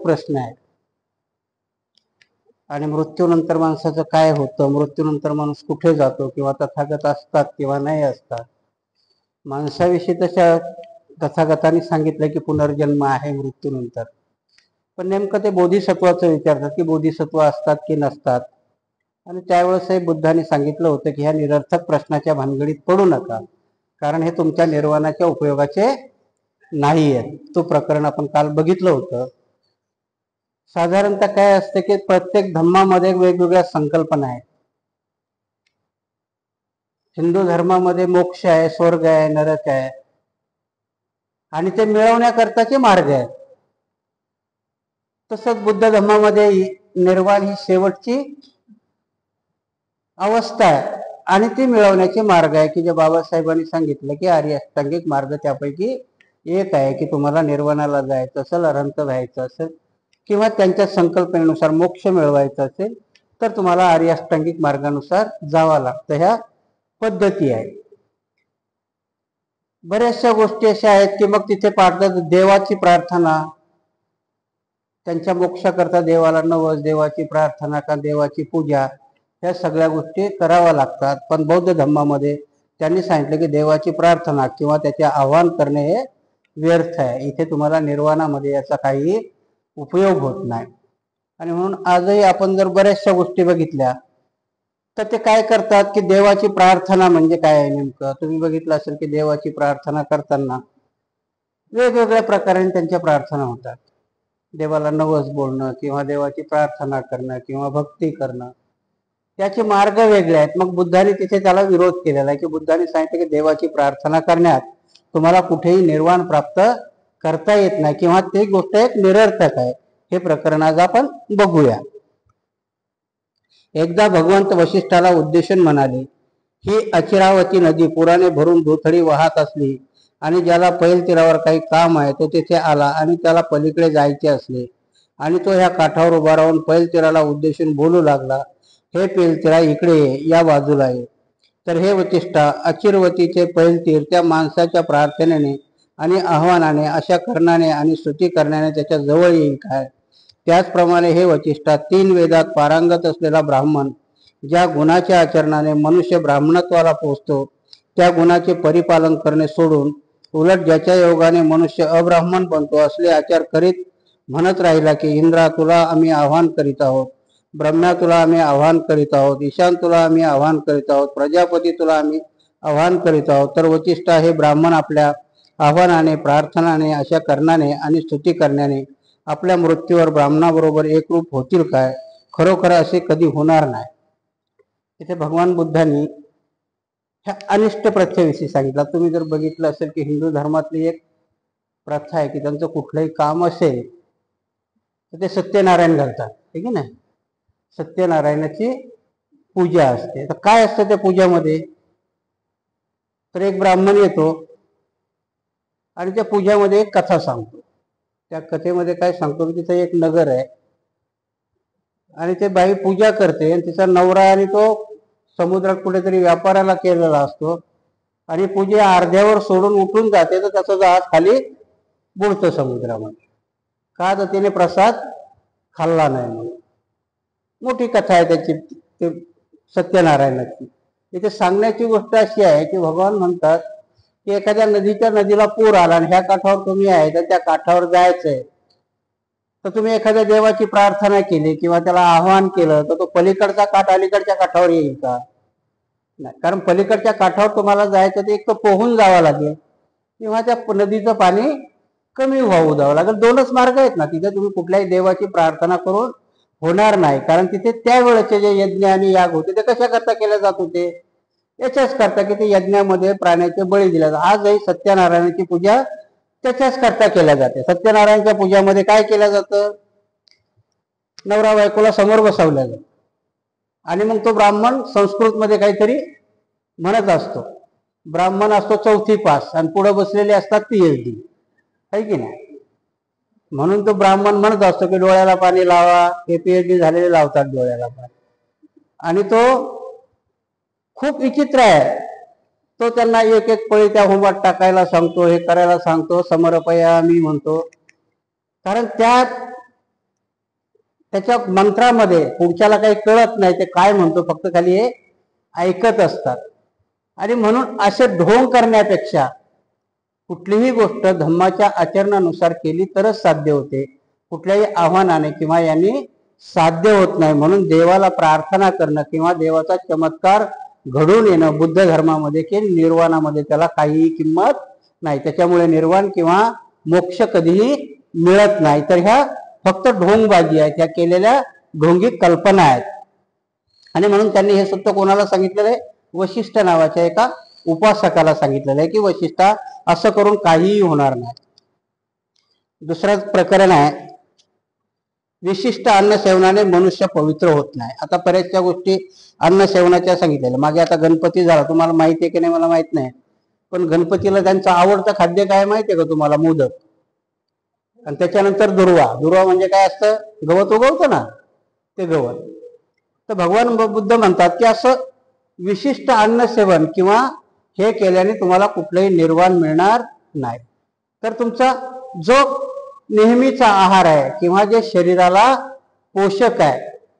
प्रश्न आहे. आणि मृत्यूनंतर माणसाचं काय होतं, मृत्यूनंतर माणूस कुठे जातो, किंवा तथागत असतात किंवा नाही असतात. माणसाविषयी तशा तथागतांनी सांगितलं की पुनर्जन्म आहे मृत्यूनंतर. पण नेमकं ते बोधिसत्वाचं विचारतात की बोधिसत्व असतात की नसतात. आणि त्यावेळेस बुद्धांनी सांगितलं होतं की ह्या निरर्थक प्रश्नाच्या भानगडीत पडू नका, कारण हे तुमच्या निर्वाणाच्या उपयोगाचे नाही आहे. तो प्रकरण आपण काल बघितलं होतं. साधारणतः काय असतं की प्रत्येक धर्मामध्ये वेगवेगळ्या संकल्पना आहेत. हिंदू धर्मामध्ये मोक्ष आहे, स्वर्ग आहे, नरक आहे, आणि ते मिळवण्याकरताचे मार्ग आहेत. तसंच बुद्ध धर्मामध्ये निर्वाण ही शेवटची अवस्था आहे आणि ती मिळवण्याचे मार्ग आहे की जे बाबासाहेबांनी सांगितलं की आर्य अष्टांगिक मार्ग त्यापैकी एक आहे. की तुम्हाला निर्वाणाला जायचं असेल, अनंत व्हायचं असेल, किंवा त्यांच्या संकल्पनेनुसार मोक्ष मिळवायचा असेल, तर तुम्हाला आर्य अष्टांगिक मार्गानुसार जावं लागतं. ह्या पद्धती आहेत. बऱ्याचशा गोष्टी अशा आहेत की मग तिथे पाठतात देवाची प्रार्थना, त्यांच्या मोक्षाकरता देवाला नवस, देवाची प्रार्थना का देवाची पूजा, ह्या सगळ्या गोष्टी कराव्या लागतात. पण बौद्ध धर्मामध्ये त्यांनी सांगितलं की देवाची प्रार्थना किंवा त्याचे आवाहन करणे हे व्यर्थ आहे. इथे तुम्हाला निर्वाणामध्ये याचा काही उपयोग होत नाही. आणि म्हणून आजही आपण जर बऱ्याचशा गोष्टी बघितल्या तर ते काय करतात की देवाची प्रार्थना म्हणजे काय आहे नेमकं. तुम्ही बघितलं असेल की देवाची प्रार्थना करताना वेगवेगळ्या प्रकारे त्यांच्या प्रार्थना होतात. देवाला नवस बोलणं किंवा देवाची प्रार्थना करणं किंवा भक्ती करणं, त्याचे मार्ग वेगळे आहेत. मग बुद्धाने तिथे त्याला विरोध केलेला आहे की बुद्धाने सांगितलं की देवाची प्रार्थना करण्यात तुम्हाला कुठेही निर्वाण प्राप्त करता येत नाही किंवा ती गोष्ट एक निरर्थक आहे. हे प्रकरण आज आपण बघूया. एकदा भगवंत वशिष्ठाला उद्देशून म्हणाले, ही अचिरावती नदी पुराने भरून धोथडी वाहत असली आणि ज्याला पैल तीरावर काही काम आहे तो तिथे आला आणि त्याला पलीकडे जायचे असले आणि तो ह्या काठावर उभा राहून पैल तीराला उद्देशून बोलू लागला, हे पैल तीरा इकडे ये, या बाजूला ये. तर हे वशिष्ठा, अचिरवतीचे पैल तीर त्या माणसाच्या प्रार्थनेने आणि आव्हानाने, अशा करण्याने आणि स्तुती करण्याने त्याच्या जवळ येईल काय? त्याचप्रमाणे हे वशिष्ठा, 3 वेदात पारंगत असलेला ब्राह्मण ज्या गुणाच्या आचरणाने मनुष्य ब्राह्मणत्वाला पोचतो त्या गुणाचे परिपालन करणे सोडून उलट ज्याच्या योगाने मनुष्य अब्राह्मण बनतो असले आचार करीत म्हणत राहिला की इंद्रा तुला आम्ही आव्हान करीत आहोत, ब्रह्म्या तुला आम्ही आव्हान करीत आहोत, ईशान तुला आम्ही आव्हान करीत आहोत, प्रजापती तुला आम्ही आव्हान करीत आहोत, तर वशिष्ठा, हे ब्राह्मण आपल्या आव्हानाने, प्रार्थनाने, अशा करण्याने आणि स्तुती करण्याने आपल्या मृत्यूवर ब्राह्मणाबरोबर एकरूप होतील काय? खरोखर असे कधी होणार नाही. इथे भगवान बुद्धांनी ह्या अनिष्ट प्रथेविषयी सांगितलं. तुम्ही जर बघितलं असेल की हिंदू धर्मातली एक प्रथा आहे की त्यांचं कुठलंही काम असेल तर ते सत्यनारायण घालतात, ठीक आहे ना. सत्यनारायणाची पूजा असते. तर काय असतं त्या पूजामध्ये? तर एक ब्राह्मण येतो आणि त्या पूजामध्ये एक कथा सांगतो. त्या कथेमध्ये काय सांगतो की तिथं एक नगर आहे आणि ते बाई पूजा करते आणि तिचा नवरा आणि तो समुद्रात कुठेतरी व्यापाराला केलेला असतो आणि पूजा अर्ध्यावर सोडून उठून जाते तर त्याचा जहाज खाली बुडतो समुद्रामध्ये. का? तर तिने प्रसाद खाल्ला नाही म्हणून. मोठी कथा आहे त्याची, ते सत्यनारायणाची. इथे सांगण्याची गोष्ट अशी आहे की भगवान म्हणतात की एखाद्या नदीला पूर आला आणि ह्या काठावर तुम्ही आहे तर त्या काठावर जायचंय, तर तुम्ही एखाद्या देवाची प्रार्थना केली किंवा त्याला आव्हान केलं तर तो पलीकडचा काठ अलीकडच्या काठावर येईल का? नाही. कारण पलीकडच्या काठावर तुम्हाला जायचं ते एक तर पोहून जावं लागेल किंवा त्या नदीचं पाणी कमी वाहू द्यावं लागेल. 2च मार्ग आहेत ना. तिथे तुम्ही कुठल्याही देवाची प्रार्थना करून होणार नाही. कारण तिथे त्यावेळेचे जे यज्ञ आणि याग होते ते कशा करता केले जात होते? याच्याच करता की ते यज्ञामध्ये प्राण्याचे बळी दिले जातात. आजही सत्यनारायणाची पूजा त्याच्याच करता केल्या जाते. सत्यनारायणच्या पूजामध्ये काय केलं जातं? नवरा बायकोला समोर बसवल्या जातं आणि मग तो ब्राह्मण संस्कृत मध्ये काहीतरी म्हणत असतो. ब्राह्मण असतो 4थी पास आणि पुढे बसलेले असतात PhD, आहे की नाही. म्हणून तो ब्राह्मण म्हणत असतो की डोळ्याला पाणी लावा, हे PhD झालेले लावतात डोळ्याला पाणी. आणि तो खूप विचित्र आहे. तो त्यांना एक एक पळी त्या होमात टाकायला सांगतो, हे करायला सांगतो, समर्पयामी म्हणतो. कारण त्या त्याच्या मंत्रामध्ये पुढच्याला काही कळत नाही, ते काय म्हणतो फक्त खाली हे ऐकत असतात. आणि म्हणून असे ढोंग करण्यापेक्षा कुठलीही गोष्ट धम्माच्या आचरणानुसार केली तरच साध्य होते, कुठल्याही आव्हानाने किंवा यांनी साध्य होत नाही. म्हणून देवाला प्रार्थना करणं किंवा देवाचा चमत्कार घडून येणं बुद्ध धर्मामध्ये की निर्वाणामध्ये त्याला काहीही किंमत नाही. त्याच्यामुळे निर्वाण किंवा मोक्ष कधीही मिळत नाही. तर ह्या फक्त ढोंगबाजी आहेत, ह्या केलेल्या ढोंगी कल्पना आहेत. आणि म्हणून त्यांनी हे सत्य कोणाला सांगितलेलं आहे? वशिष्ठ नावाच्या एका उपासकाला सांगितलेलं आहे की वशिष्ठा असं करून काहीही होणार नाही. दुसरं प्रकरण आहे, विशिष्ट अन्न सेवनाने मनुष्य पवित्र होत नाही. आता बऱ्याचशा गोष्टी अन्न सेवनाच्या सांगितलेल्या. मागे आता गणपती झाला, तुम्हाला माहिती आहे की नाही मला माहित नाही, पण गणपतीला त्यांचं आवडतं खाद्य काय माहिती आहे का तुम्हाला? मोदक. आणि त्याच्यानंतर दुर्वा. दुर्वा म्हणजे काय असतं? गवत उगवतं ना, ते गवत. तर भगवान बुद्ध म्हणतात की असं विशिष्ट अन्न सेवन किंवा हे केल्याने तुम्हाला कुठलंही निर्वाण मिळणार नाही. तर तुमचा जो नेहमीचा आहार आहे किंवा जे शरीराला पोषक आहे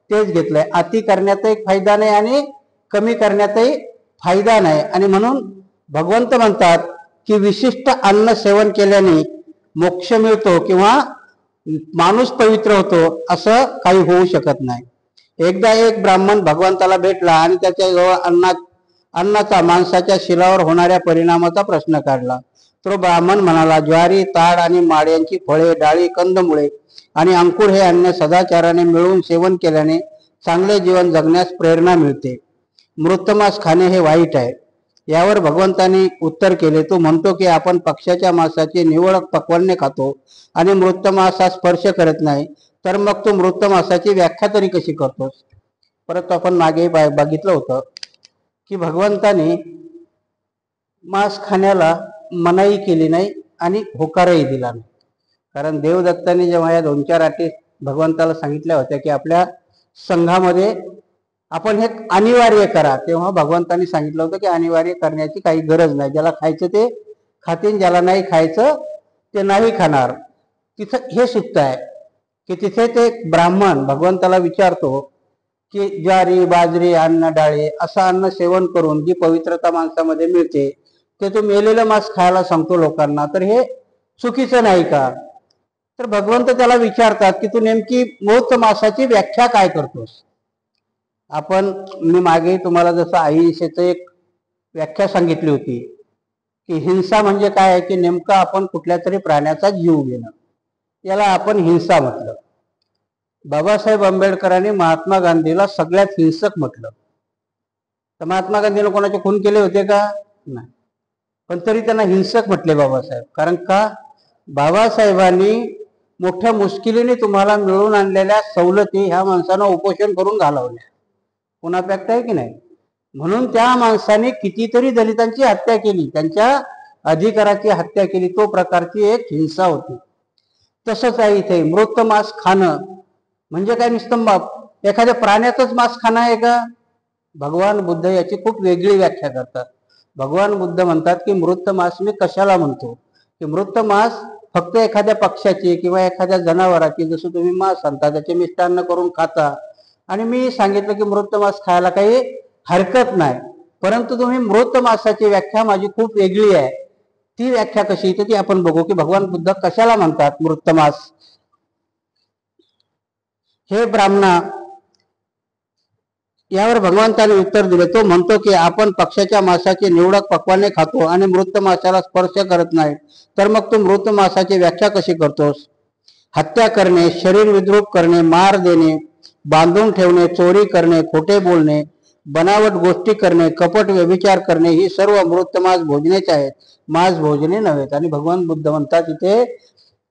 तेच घेतलंय. अति करण्यातही फायदा नाही आणि कमी करण्यातही फायदा नाही. आणि म्हणून भगवंत म्हणतात की विशिष्ट अन्न सेवन केल्याने मोक्ष मिळतो किंवा माणूस पवित्र होतो असं काही होऊ शकत नाही. एकदा एक ब्राह्मण भगवंताला भेटला आणि त्याच्या अन्नाचा माणसाच्या शिलावर होणाऱ्या परिणामाचा प्रश्न काढला. तो ब्राह्मण म्हणाला, ज्वारी, ताड आणि माड यांची फळे, डाळी, कंदमुळे आणि अंकुर हे अन्न सदाचाराने मिळवून सेवन केल्याने चांगले जीवन जगण्यास प्रेरणा मिळते. मृतमांस खाणे हे वाईट आहे. यावर भगवंतांनी उत्तर केले, तू म्हणतो की आपण पक्ष्याच्या मांसाची निवड पक्वान्ने खातो आणि मृतमांसास स्पर्श करत नाही, तर मग तू मृतमांसाची व्याख्या तरी कशी करतोस? परत आपण मागे बघितलं होतं की भगवंतांनी मांस खाण्याला मनाई केली नाही आणि होकारही दिला नाही. कारण देवदत्तांनी जेव्हा या 2-4 अटी भगवंताला सांगितल्या होत्या की आपल्या संघामध्ये आपण हे अनिवार्य करा, तेव्हा भगवंतांनी सांगितलं होतं की अनिवार्य करण्याची काही गरज नाही. ज्याला खायचं ते खातील, ज्याला नाही खायचं ते नाही खाणार. तिथं हे सूक्त आहे की तिथे ते ब्राह्मण भगवंताला विचारतो की ज्वारी, बाजरी, अन्न, डाळे असं अन्न सेवन करून जी पवित्रता माणसामध्ये मिळते ते तू मेलेलं मांस खायला सांगतो लोकांना, तर हे चुकीचं नाही का? तर भगवंत त्याला विचारतात की तू नेमकी मृत मांसाची व्याख्या काय करतोस? मी मागे तुम्हाला जसं अहिंसेचं एक व्याख्या सांगितली होती की हिंसा म्हणजे काय आहे की नेमकं आपण कुठल्या तरी प्राण्याचा जीव घेणं, याला आपण हिंसा म्हटलं. बाबासाहेब आंबेडकरांनी महात्मा गांधीला सगळ्यात हिंसक म्हटलं. तर महात्मा गांधीने कोणाचे खून केले होते का? नाही. पण तरी त्यांना हिंसक म्हटले बाबासाहेब. कारण का? बाबासाहेबांनी मोठ्या मुश्किलीने तुम्हाला मिळून आणलेल्या सवलती ह्या माणसानं उपोषण करून घालवल्या. पुन्हा पॅक्ट आहे की नाही? म्हणून त्या माणसाने कितीतरी दलितांची हत्या केली, त्यांच्या अधिकाराची हत्या केली. तो प्रकारची एक हिंसा होती. तसंच आहे इथे. मृत मांस खाणं म्हणजे काय? नुसतं एखाद्या प्राण्याचंच मांस खाणं आहे का? भगवान बुद्ध याची खूप वेगळी व्याख्या करतात. भगवान बुद्ध म्हणतात की मृत मांस मी कशाला म्हणतो? की मृत मांस फक्त एखाद्या पक्ष्याची किंवा एखाद्या जनावराची, जसं तुम्ही मांस आणता त्याचे मिष्टान्न करून खाता, आणि मी सांगितलं की मृत मांस खायला काही हरकत नाही. परंतु तुम्ही मृत मांसाची व्याख्या माझी खूप वेगळी आहे. ती व्याख्या कशी तर ती आपण बघू की भगवान बुद्ध कशाला म्हणतात मृत मांस. हे ब्राह्मणा, यावर भगवंताने उत्तर दिले. तो म्हणतो की आपण पक्ष्याच्या मांसाची निवडक पक्वाने खातो आणि मृत मांसाला स्पर्श करत नाही, तर मग तू मृत मांसाची व्याख्या कशी करतोस? हत्या करणे, शरीर विद्रूप करणे, मार देणे, बांधून ठेवणे, चोरी करणे, खोटे बोलणे, बनावट गोष्टी करणे, कपट व्यभिचार करणे ही सर्व मृत मांस भोजनेच आहेत, मांस भोजने नव्हेत. आणि भगवान बुद्ध म्हणतात इथे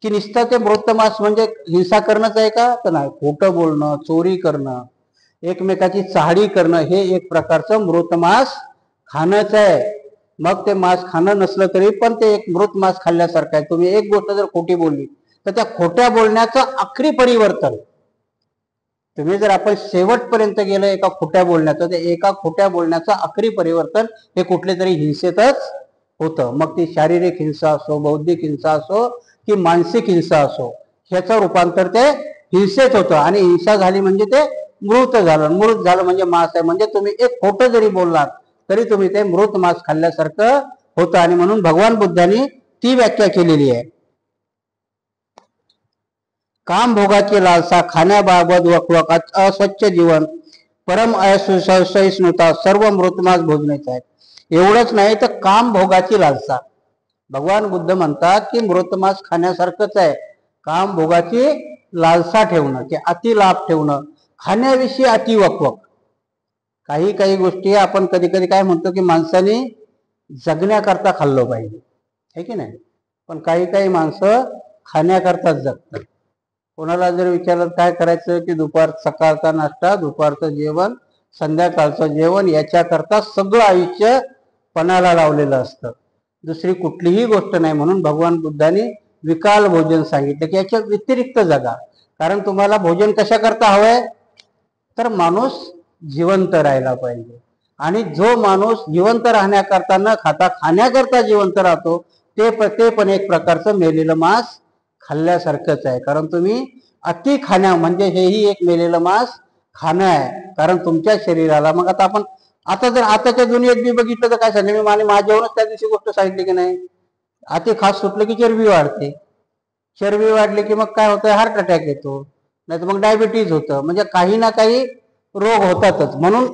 की नुसतं ते मृत मांस म्हणजे हिंसा करणंच आहे का? तर नाही. खोटं बोलणं, चोरी करणं, एकमेकाची चाहडी करणं हे एक प्रकारचं मृत मांस खाणंच आहे. मग ते मांस खाणं नसलं तरी पण ते एक मृत मांस खाल्ल्यासारखं आहे. तुम्ही एक गोष्ट जर खोटी बोलली तर त्या खोट्या बोलण्याचं आखरी परिवर्तन, तुम्ही जर आपण शेवटपर्यंत गेलं एका खोट्या बोलण्याचं, ते एका खोट्या बोलण्याचं आखरी परिवर्तन हे कुठले तरी हिंसेतच होतं. मग ती शारीरिक हिंसा असो, बौद्धिक हिंसा असो की मानसिक हिंसा असो, ह्याचं रूपांतर ते हिंसेत होतं, आणि हिंसा झाली म्हणजे ते मृत झालं. मृत झालं म्हणजे मांस आहे. म्हणजे तुम्ही एक खोटं जरी बोललात तरी तुम्ही ते मृत मांस खाल्ल्यासारखं होतं. आणि म्हणून भगवान बुद्धांनी ती व्याख्या केलेली आहे. काम भोगाची लालसा, खाण्याबाबत वकवक, अस्वच्छ जीवन, परम असहिष्णुता, सर्व मृतमास भोजनाचे आहेत. एवढंच नाही तर काम भोगाची लालसा. भगवान बुद्ध म्हणतात की मृतमास खाण्यासारखंच आहे. काम भोगाची लालसा ठेवणं, की अति लाभ ठेवणं, खाण्याविषयी अति वकवक. काही काही गोष्टी आपण कधी कधी काय म्हणतो की माणसाने जगण्याकरता खाल्लं पाहिजे, है की नाही. पण काही काही माणसं खाण्याकरताच जगतात. कोणाला जर विचारलं काय करायचं, की सकाळचा नाश्ता, दुपारचं जेवण, संध्याकाळचं जेवण, याच्याकरता सगळं आयुष्य पणाला लावलेलं असतं. दुसरी कुठलीही गोष्ट नाही. म्हणून भगवान बुद्धांनी विकाल भोजन सांगितलं की याच्या व्यतिरिक्त जगा. कारण तुम्हाला भोजन कशा करता हवंय, तर माणूस जिवंत राहायला पाहिजे. आणि जो माणूस जिवंत राहण्याकरता न खाता खाण्याकरता जिवंत राहतो ते पण एक प्रकारचं मेलेलं मांस खाल्ल्यासारखंच आहे. कारण तुम्ही अति खाण्या म्हणजे हेही एक मेलेलं मांस खाणं आहे. कारण तुमच्या शरीराला मग आता जर आताच्या दुनियेत बी बघितलं तर काय सांगितलं, मी माझ्यावरच त्या दिवशी गोष्ट सांगितली की नाही, अति खास सुटलं की चरबी वाढते. चरबी वाढली की मग काय होतं, हार्ट अटॅक येतो, नाही तर मग डायबिटीज होतं. म्हणजे काही ना काही रोग होतातच. म्हणून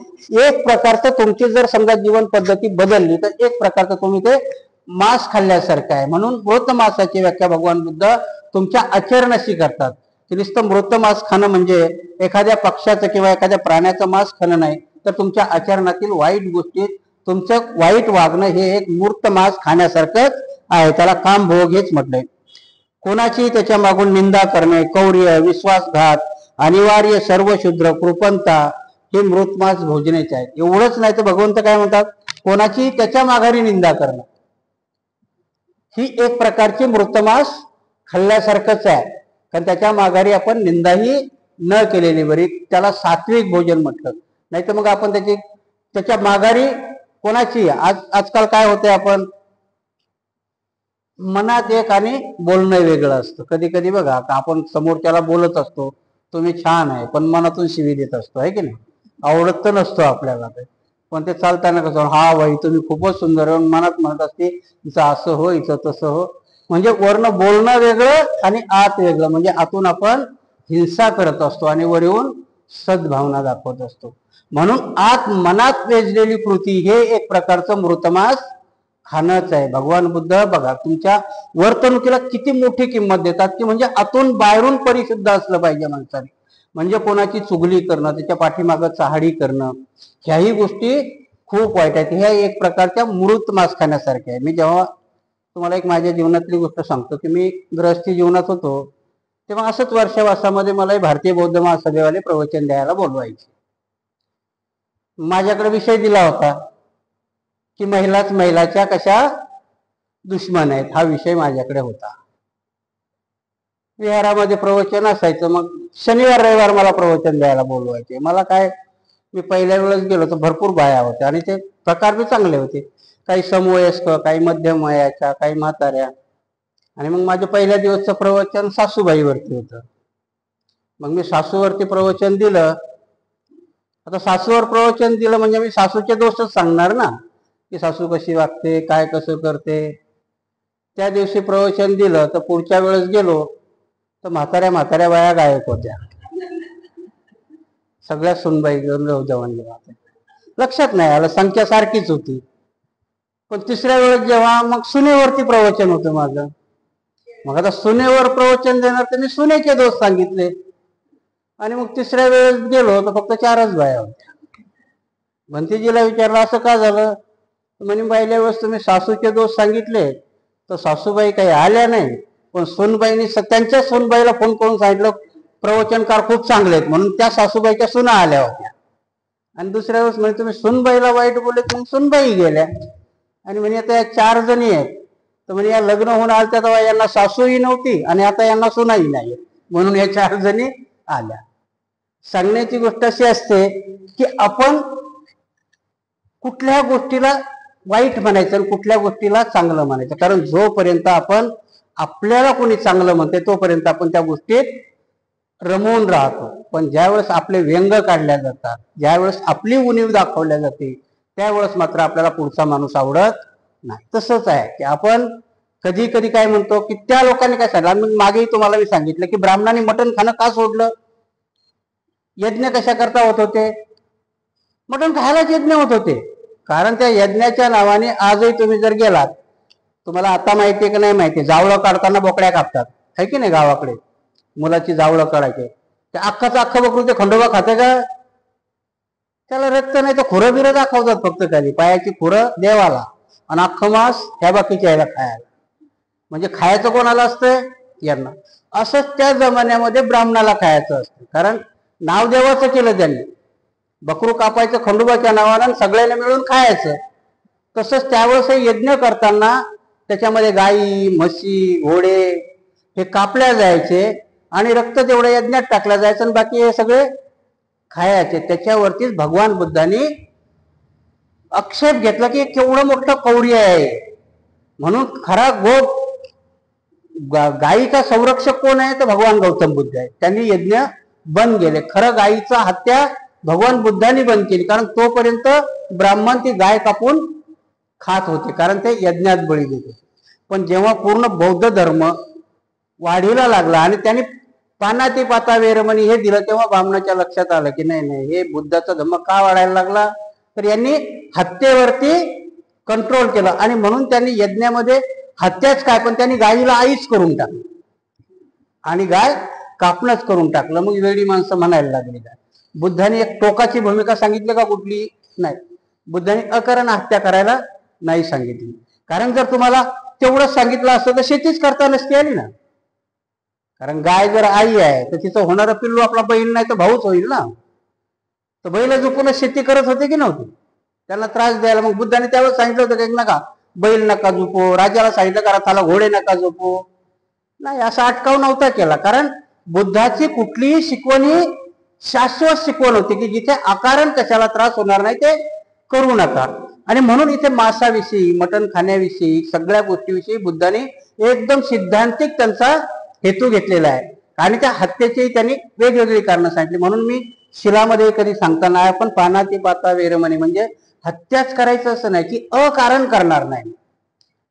एक प्रकारचं तुमची जर समजा जीवन पद्धती बदलली तर एक प्रकारचं तुम्ही ते मांस खाल्ल्यासारखं आहे. म्हणून मृत मांसाची व्याख्या भगवान बुद्ध तुमच्या आचरणाशी करतात. की नुसतं मृत मांस खाणं म्हणजे एखाद्या पक्ष्याचं किंवा एखाद्या प्राण्याचं मांस खाणं नाही, तर तुमच्या आचरणातील वाईट गोष्टीत तुमचं वाईट वागणं हे एक मूर्त मांस खाण्यासारखंच आहे. त्याला काम भोग हेच म्हटलंय. कोणाची त्याच्या मागून निंदा करणे, कौर्य, विश्वासघात, अनिवार्य, सर्व शूद्र, कृपणता हे मृत मांस भोजनाचे आहेत. एवढंच नाही तर भगवंत काय म्हणतात, कोणाची त्याच्या माघारी निंदा करणं ही एक प्रकारची मृतमांस खाल्ल्यासारखंच आहे. कारण त्याच्या माघारी आपण निंदाही न केलेली बरी. त्याला सात्विक भोजन म्हटलं. नाही तर मग आपण त्याच्या माघारी कोणाची आजकाल काय होते, आपण मनात एक आणि बोलणं वेगळं असतं. कधी कधी बघा आपण समोरच्याला बोलत असतो, तुम्ही छान आहे, पण मनातून शिवी देत असतो, आहे की नाही. आवडत तर नसतो आपल्याला ते, पण ते चालताना कसं, हा बाई तुम्ही खूपच सुंदर आहे, मनात म्हणत असते हिचं असं हो, हिचं तसं हो. म्हणजे वरनं बोलणं वेगळं आणि आत वेगळं. म्हणजे आतून आपण हिंसा करत असतो आणि वर येऊन सद्भावना दाखवत असतो. म्हणून आत मनात वेचलेली कृती हे एक प्रकारचं मृतमांस खाणंच आहे. भगवान बुद्ध बघा तुमच्या वर्तणुकीला किती मोठी किंमत देतात, की म्हणजे आतून बाहेरून परिशुद्ध असलं पाहिजे माणसाने. म्हणजे कोणाची चुगली करणं, त्याच्या पाठीमागं चहाडी करणं, ह्याही गोष्टी खूप वाईट आहेत. ह्या एक प्रकारच्या मृत मांस खाण्यासारख्या आहे. मी जेव्हा तुम्हाला एक माझ्या जीवनातली गोष्ट सांगतो, की मी गृहस्थी जीवनात होतो तेव्हा असंच वर्षावासामध्ये मला भारतीय बौद्ध महासभेवाले प्रवचन द्यायला बोलवायचे. माझ्याकडे विषय दिला होता की महिलाच महिलाच्या कशा दुश्मन आहेत, हा विषय माझ्याकडे होता. विहारामध्ये प्रवचन असायचं. मग शनिवार रविवार मला प्रवचन द्यायला बोलवायचे. मला काय, मी पहिल्या वेळेस गेलो तर भरपूर बाया होत्या आणि ते प्रकार बी चांगले होते. काही समवयस्क, काही मध्यम वयाच्या, काही म्हाताऱ्या. आणि मग माझं पहिल्या दिवसचं प्रवचन सासूबाईवरती होतं. मग मी सासूवरती प्रवचन दिलं. आता सासूवर प्रवचन दिलं म्हणजे मी सासूचे दोषच सांगणार ना, की सासू कशी वागते, काय कसं करते. त्या दिवशी प्रवचन दिलं तर पुढच्या वेळेस गेलो तर म्हाताऱ्या म्हाताऱ्या बाया गायब होत्या. सगळ्या सुनबाई जवान लक्षात नाही आलं, संख्या सारखीच होती. पण तिसऱ्या वेळेस जेव्हा मग सुनेवरती प्रवचन होतं माझं, मग आता सुनेवर प्रवचन देणार तर मी सुनेचे दोष सांगितले. आणि मग तिसऱ्या वेळेस गेलो तर फक्त 4च बाया होत्या. भंतीजीला विचारलं असं का झालं, म्हणे पहिल्या वेळेस तुम्ही सासूचे दोष सांगितले तर सासूबाई काही आल्या नाही, पण सुनबाईनी त्यांच्या सुनबाईला फोन करून सांगितलं प्रवचनकार खूप चांगले आहेत, म्हणून त्या सासूबाईच्या सुना आल्या होत्या. आणि दुसऱ्या वेळेस म्हणजे तुम्ही सुनबाईला वाईट बोलले, मग सुनबाई गेल्या. आणि म्हणजे आता या 4 जणी आहेत, तर म्हणजे या लग्न होऊन आल्या तेव्हा यांना सासूही नव्हती आणि आता यांना सुनाही नाही, म्हणून या 4 जणी आल्या. सांगण्याची गोष्ट अशी असते की आपण कुठल्या गोष्टीला वाईट म्हणायचं आणि कुठल्या गोष्टीला चांगलं म्हणायचं. कारण जोपर्यंत आपण आपल्याला कोणी चांगलं म्हणते तोपर्यंत आपण त्या गोष्टीत रमवून राहतो. पण ज्यावेळेस आपले व्यंग काढल्या जातात, ज्यावेळेस आपली उणीव दाखवल्या जाते, त्यावेळेस मात्र आपल्याला पुढचा माणूस आवडत नाही. तसंच आहे की आपण कधी कधी काय म्हणतो की त्या लोकांनी काय सांगितलं, मागेही तुम्हाला मी सांगितलं की ब्राह्मणांनी मटण खाणं का सोडलं? यज्ञ कशा करता होत होते? मटण खायलाच यज्ञ होत होते. कारण त्या यज्ञाच्या नावाने आजही तुम्ही जर गेलात, तुम्हाला आता माहिती आहे की नाही माहिती, जावळं काढताना बोकड्या कापतात, आहे की नाही? गावाकडे मुलाची जावळं काढायचे, ते अख्खाचं अख्खं बकरू ते खंडोबा खाते का? त्याला रक्त नाही तर खुरं बिरं दाखवतात फक्त, खाली पायाची खुरं देवाला, आणि अख्खं मांस ह्या बाकीच्या याला खायला. म्हणजे खायचं कोणाला असतंय? यांना. असंच त्या जमान्यामध्ये ब्राह्मणाला खायचं असतं, कारण नाव देवाचं केलं त्यांनी. बकरू कापायचं खंडोबाच्या नावानं, सगळ्यांना मिळून खायचं. तसंच त्यावेळेस यज्ञ करताना त्याच्यामध्ये गाई, म्हशी, घोडे हे कापल्या जायचे आणि रक्त तेवढं यज्ञात टाकलं जायचं आणि बाकी हे सगळे खायचे. त्याच्यावरतीच भगवान बुद्धांनी आक्षेप घेतला की केवढं मोठं कौर्य आहे. म्हणून खरा गायीचा संरक्षक कोण आहे? तर भगवान गौतम बुद्ध आहे. त्यांनी यज्ञ बंद केले. खरं गायीचा हत्या भगवान बुद्धांनी बंद केली, कारण तोपर्यंत ब्राह्मण ती गाय कापून खात होते, कारण ते यज्ञात बळी देत होते. पण जेव्हा पूर्ण बौद्ध धर्म वाढीला लागला आणि त्यांनी पानाती पाता वेरमणी हे दिलं, तेव्हा ब्राह्मणाच्या लक्षात आलं की नाही नाही, हे बुद्धाचा धर्म का वाढायला लागला? तर यांनी हत्येवरती कंट्रोल केलं, आणि म्हणून त्यांनी यज्ञामध्ये हत्याच काय, पण त्यांनी गायीला आईच करून टाकली आणि गाय कापणच करून टाकलं. मग वेळी माणसं म्हणायला लागली. बुद्धाने एक टोकाची भूमिका सांगितली का? कुठली नाही. बुद्धाने अकरण हत्या करायला नाही सांगितली, कारण जर तुम्हाला तेवढंच सांगितलं असतं तर शेतीच करता नसती आली ना. कारण गाय जर आई आहे तर तिचं होणारं पिल्लू आपला बहीण नाही तर भाऊच होईल ना. तर बैल झोपूनच शेती करत होते की नव्हते? त्यांना त्रास द्यायला मग बुद्धाने त्यावेळेस सांगितलं होतं की नका बैल नका झोपू, राजाला सांगितलं करा त्याला घोडे नका झोपू, नाही असा अटकाव नव्हता केला. कारण बुद्धाची कुठलीही शिकवण ही शाश्वत शिकवण होती की जिथे अकारण कशाला त्रास होणार नाही ते करू नका. आणि म्हणून इथे मांसाविषयी, मटण खाण्याविषयी, सगळ्या गोष्टीविषयी बुद्धाने एकदम सिद्धांतिक त्यांचा हेतू घेतलेला आहे. आणि त्या हत्येची त्यांनी वेगवेगळी कारणं सांगितली. म्हणून मी शिलामध्ये कधी सांगताना आपण पानाती पाता वेरमणी म्हणजे हत्याच करायचं असं नाही की अकारण करणार नाही,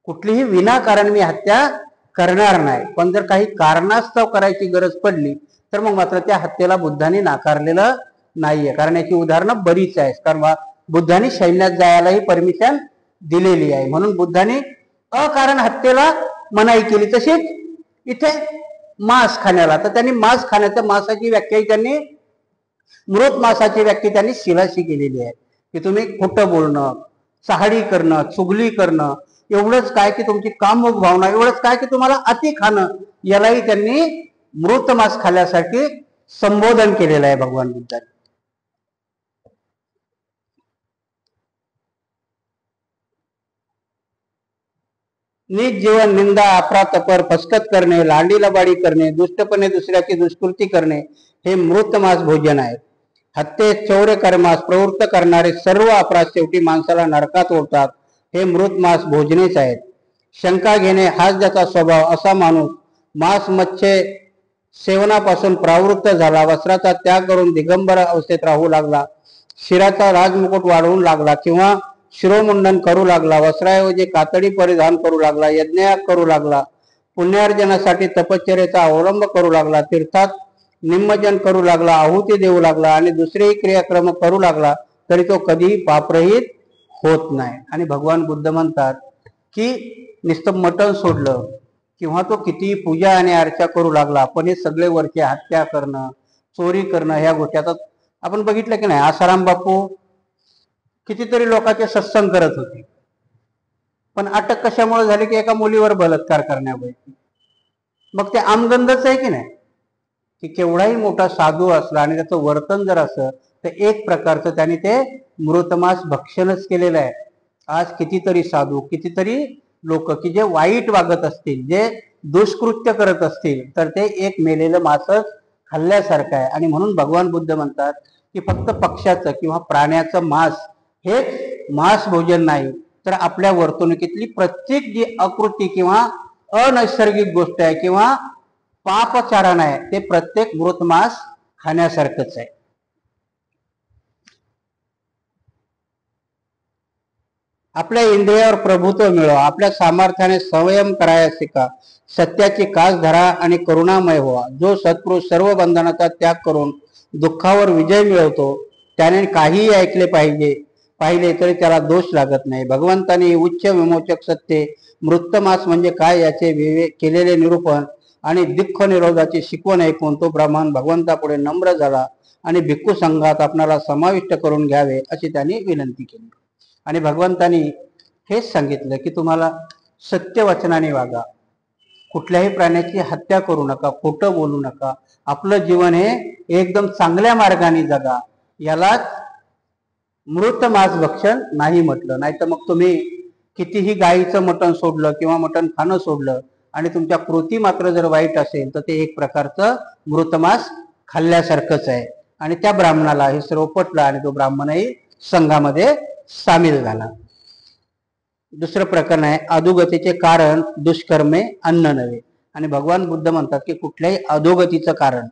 कुठलीही विनाकारण मी हत्या करणार नाही. पण जर काही कारणास्तव करायची गरज पडली तर मग मात्र त्या हत्येला बुद्धाने नाकारलेलं नाहीये. कारण याची उदाहरणं बरीच आहेत. कारण बुद्धाने सैन्यात जायलाही परमिशन दिलेली आहे. म्हणून बुद्धाने अकारण हत्येला मनाई केली. तशीच इथे मांस खाण्याला, तर त्यांनी मांस खाण्याच्या मांसाची व्याख्या त्यांनी मृत मांसाची व्याख्या त्यांनी शिलाशी केलेली आहे की तुम्ही खोटं बोलणं, चहाडी करणं, चुगली करणं, एवढंच काय की तुमची कामुक भावना, एवढंच काय की तुम्हाला अति खाणं, यालाही त्यांनी मृत मांस खाण्यासाठी संबोधन केलेलं आहे भगवान बुद्धांनी. नीच जीवन, निंदा, अपरातपर, फसकत करणे, लांडी लबाडी करणे, दुष्टपणे दुसऱ्याची दुष्कृती करणे हे मृत मांस भोजन आहे. हत्ये, चौर्य कर्मास प्रवृत्त करणारे सर्व अपराध शेवटी माणसाला नरकात ओढतात. हे मृत मांस भोजनेच आहेत. शंका घेणे हाच त्याचा स्वभाव असा माणूस मांस मच्छे सेवनापासून प्रवृत्त झाला. वस्त्राचा त्याग करून दिगंबर अवस्थेत राहू लागला. शिराचा राजमुकुट वाढवून लागला किंवा शिरोमुंडन करू लागला. वस्त्राऐवजी कातडी परिधान करू लागला. यज्ञयाग करू लागला. पुण्यार्जनासाठी तपश्चर्याचा अवलंब करू लागला. तीर्थात निमज्जन करू लागला. आहुती देऊ लागला आणि दुसरेही क्रियाक्रम करू लागला तरी तो कधीही पापरहित होत नाही. आणि भगवान बुद्ध म्हणतात की नुसतं मटण सोडलं किंवा तो कितीही पूजा आणि अर्चा करू लागला, पण हे सगळे वरचे हत्या करणं, चोरी करणं, ह्या गोष्टी आता आपण बघितलं की नाही. आसाराम बापू कितीतरी लोकांचे सत्संग करत होते, पण अटक कशामुळे झाली की एका मुलीवर बलात्कार करण्यापैकी. मग ते आमगंधच आहे की नाही, की केवढाही मोठा साधू असला आणि त्याचं वर्तन जर असं तर एक प्रकारचं त्याने ते मृतमांस भक्षणच केलेलं आहे. आज कितीतरी साधू, कितीतरी लोक की जे वाईट वागत असतील, जे दुष्कृत्य करत असतील, तर ते एक मेलेलं मांसच खाल्ल्यासारखं आहे. आणि म्हणून भगवान बुद्ध म्हणतात की फक्त पक्ष्याचं किंवा प्राण्याचं मांस हेच मांस भोजन नाही, तर आपल्या वर्तणुकीतली प्रत्येक जी अकृती किंवा अनैसर्गिक गोष्ट आहे किंवा पापचारण आहे, ते प्रत्येक मृत मांस खाण्यासारखंच आहे. आपल्या इंद्रियावर प्रभुत्व मिळवा, आपल्या सामर्थ्याने संयम करायला शिका, सत्याची कास धरा आणि करुणामय व्हा. जो सत्पुरुष सर्व बंधनाचा त्याग करून दुःखावर विजय मिळवतो, त्याने काहीही ऐकले पाहिले तरी त्याला दोष लागत नाही. भगवंतांनी उच्च विमोचक सत्य मृतमास म्हणजे काय याचे केलेले निरूपण आणि दुःख निरोधाची शिकवण ऐकून तो ब्राह्मण भगवंतापुढे नम्र झाला आणि भिक्खू संघात आपणाला समाविष्ट करून घ्यावे अशी त्यांनी विनंती केली. आणि भगवंतांनी हेच सांगितलं की तुम्हाला सत्यवचनाने वागा, कुठल्याही प्राण्याची हत्या करू नका, खोटं बोलू नका, आपलं जीवन हे एकदम चांगल्या मार्गाने जगा. यालाच मृत मांस भक्षण नाही म्हटलं. नाही तर मग तुम्ही कितीही गाईचं मटण सोडलं किंवा मटण खाणं सोडलं आणि तुमच्या कृती मात्र जर वाईट असेल तर ते एक प्रकारचं मृत मांस खाल्ल्यासारखंच आहे. आणि त्या ब्राह्मणाला हे सर्व पटलं आणि तो ब्राह्मणही संघामध्ये सामील झाला. दुसरं प्रकरण आहे अधोगतीचे कारण दुष्कर्मे अन्न नव्हे. आणि भगवान बुद्ध म्हणतात की कुठल्याही अधोगतीचं कारण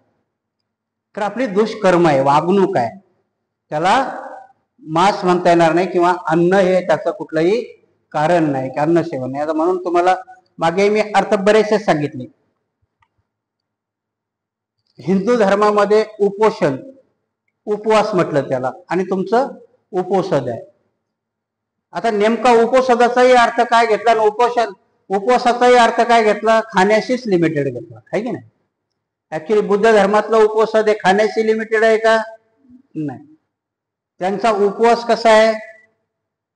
तर आपली दुष्कर्म आहे, वागणूक आहे, त्याला मांस म्हणता येणार नाही किंवा अन्न हे त्याचं कुठलंही कारण नाही की अन्न सेवन नाही. आता म्हणून तुम्हाला मागे मी अर्थ बरेचसे सांगितले. हिंदू धर्मामध्ये उपोषण उपवास म्हटलं त्याला आणि तुमचं उपोषद आहे. आता नेमका उपोषदाचाही अर्थ काय घेतला आणि उपवासाचाही अर्थ काय घेतला, खाण्याशीच लिमिटेड घेतला आहे की नाही. ऍक्च्युली बुद्ध धर्मातलं उपवास हे खाण्याशी लिमिटेड आहे का, नाही. त्यांचा उपवास कसा आहे,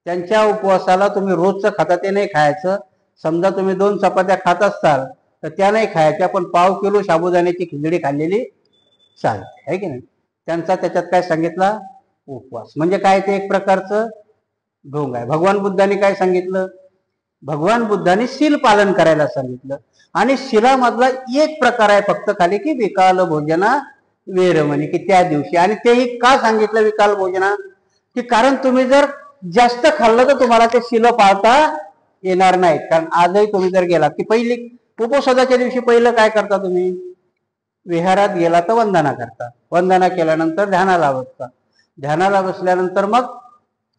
त्यांच्या उपवासाला तुम्ही रोजचं खाता ते नाही खायचं. समजा तुम्ही 2 चपात्या खात असताल तर त्या नाही खायच्या, पण पाव किलो साबुदाण्याची खिचडी खाल्लेली चालते आहे की नाही. त्यांचा त्याच्यात काय सांगितला, उपवास म्हणजे काय, ते एक प्रकारचं ढोंग आहे. भगवान बुद्धांनी काय सांगितलं, भगवान बुद्धांनी शील पालन करायला सांगितलं. आणि शिलामधला एक प्रकार आहे फक्त खाली की विकाल भोजना वेरमणी, की त्या दिवशी. आणि तेही का सांगितलं विकाल भोजना, की कारण तुम्ही जर जास्त खाल्लं तर तुम्हाला ते शिल पाळता येणार नाहीत. कारण आजही तुम्ही जर गेलात की पहिली उपवासाच्या दिवशी पहिलं काय करता, तुम्ही विहारात गेला तर वंदना करता, वंदना केल्यानंतर ध्यानाला बसता, ध्यानाला बसल्यानंतर मग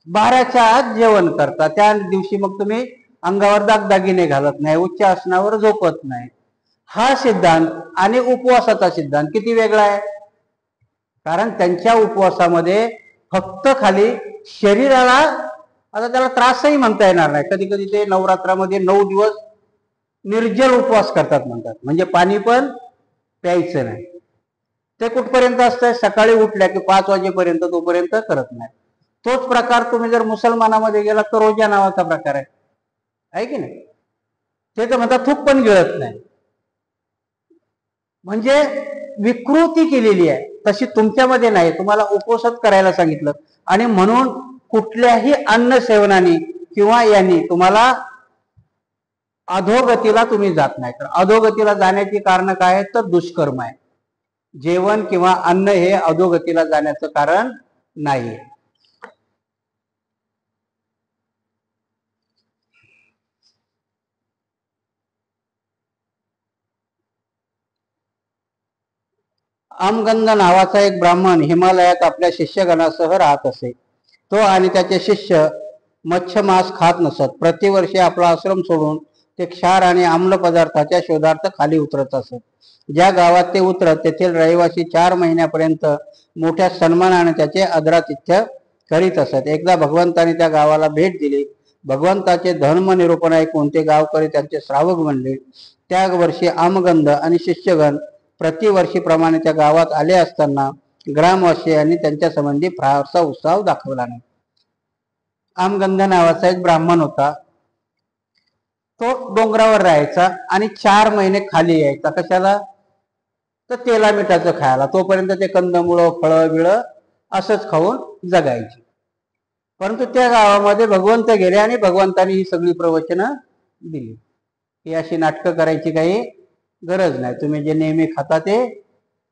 12च्या आत जेवण करता. त्या दिवशी मग तुम्ही अंगावर दागदागिने घालत नाही, उच्च आसनावर झोपत नाही. हा सिद्धांत आणि उपवासाचा सिद्धांत किती वेगळा आहे. कारण त्यांच्या उपवासामध्ये फक्त खाली शरीराला, आता त्याला त्रासही म्हणता येणार नाही, कधी कधी ते नवरात्रामध्ये 9 दिवस निर्जल उपवास करतात म्हणतात, म्हणजे पाणी पण प्यायचं नाही. ते कुठपर्यंत असतंय, सकाळी उठल्या की 5 वाजेपर्यंत, तोपर्यंत करत नाही. तोच प्रकार तुम्ही जर मुसलमानामध्ये गेला तर रोजा नावाचा प्रकार आहे की नाही. ते तर म्हणतात थूक पण गिळत नाही, म्हणजे विकृती केलेली आहे. तशी तुमच्यामध्ये नाही, तुम्हाला उपवासच करायला सांगितलं. आणि म्हणून कुठल्याही अन्न सेवनाने किंवा यांनी तुम्हाला अधोगतीला तुम्ही जात नाही. तर अधोगतीला जाण्याची कारण काय आहे, तर दुष्कर्म आहे. जेवण किंवा अन्न हे अधोगतीला जाण्याचं कारण नाही. आमगंध नावाचा एक ब्राह्मण हिमालयात आपल्या शिष्यगणासह राहत असे. तो आणि त्याचे शिष्य मत्स्य मांस खात नसत. प्रतिवर्षी आपला आश्रम सोडून ते क्षार आणि आम्ल पदार्थाच्या शोधार्थ खाली उतरत असत. ज्या गावात ते उतरत तेथील रहिवासी 4 महिन्यापर्यंत मोठ्या सन्मानाने त्याचे आदरातिथ्य करीत असत. एकदा भगवंताने त्या गावाला भेट दिली. भगवंताचे धर्म निरूपण ऐकून ते गावकरी त्यांचे श्रावक बनले. त्या वर्षी आमगंध आणि शिष्यगण प्रतिवर्षीप्रमाणे त्या गावात आले असताना ग्रामवासियांनी त्यांच्या संबंधी फारसा उत्साह दाखवला नाही. आमगंध नावाचा एक ब्राह्मण होता. तो डोंगरावर राहायचा आणि 4 महिने खाली यायचा. कशाला, तर तेला मिठाचं खायला. तोपर्यंत ते कंदमुळं फळं बिळं असंच खाऊन जगायचे. परंतु त्या गावामध्ये भगवंत गेले आणि भगवंतांनी ही सगळी प्रवचनं दिली की अशी नाटकं करायची काही गरज नाही. तुम्ही जे नेहमी खाता ते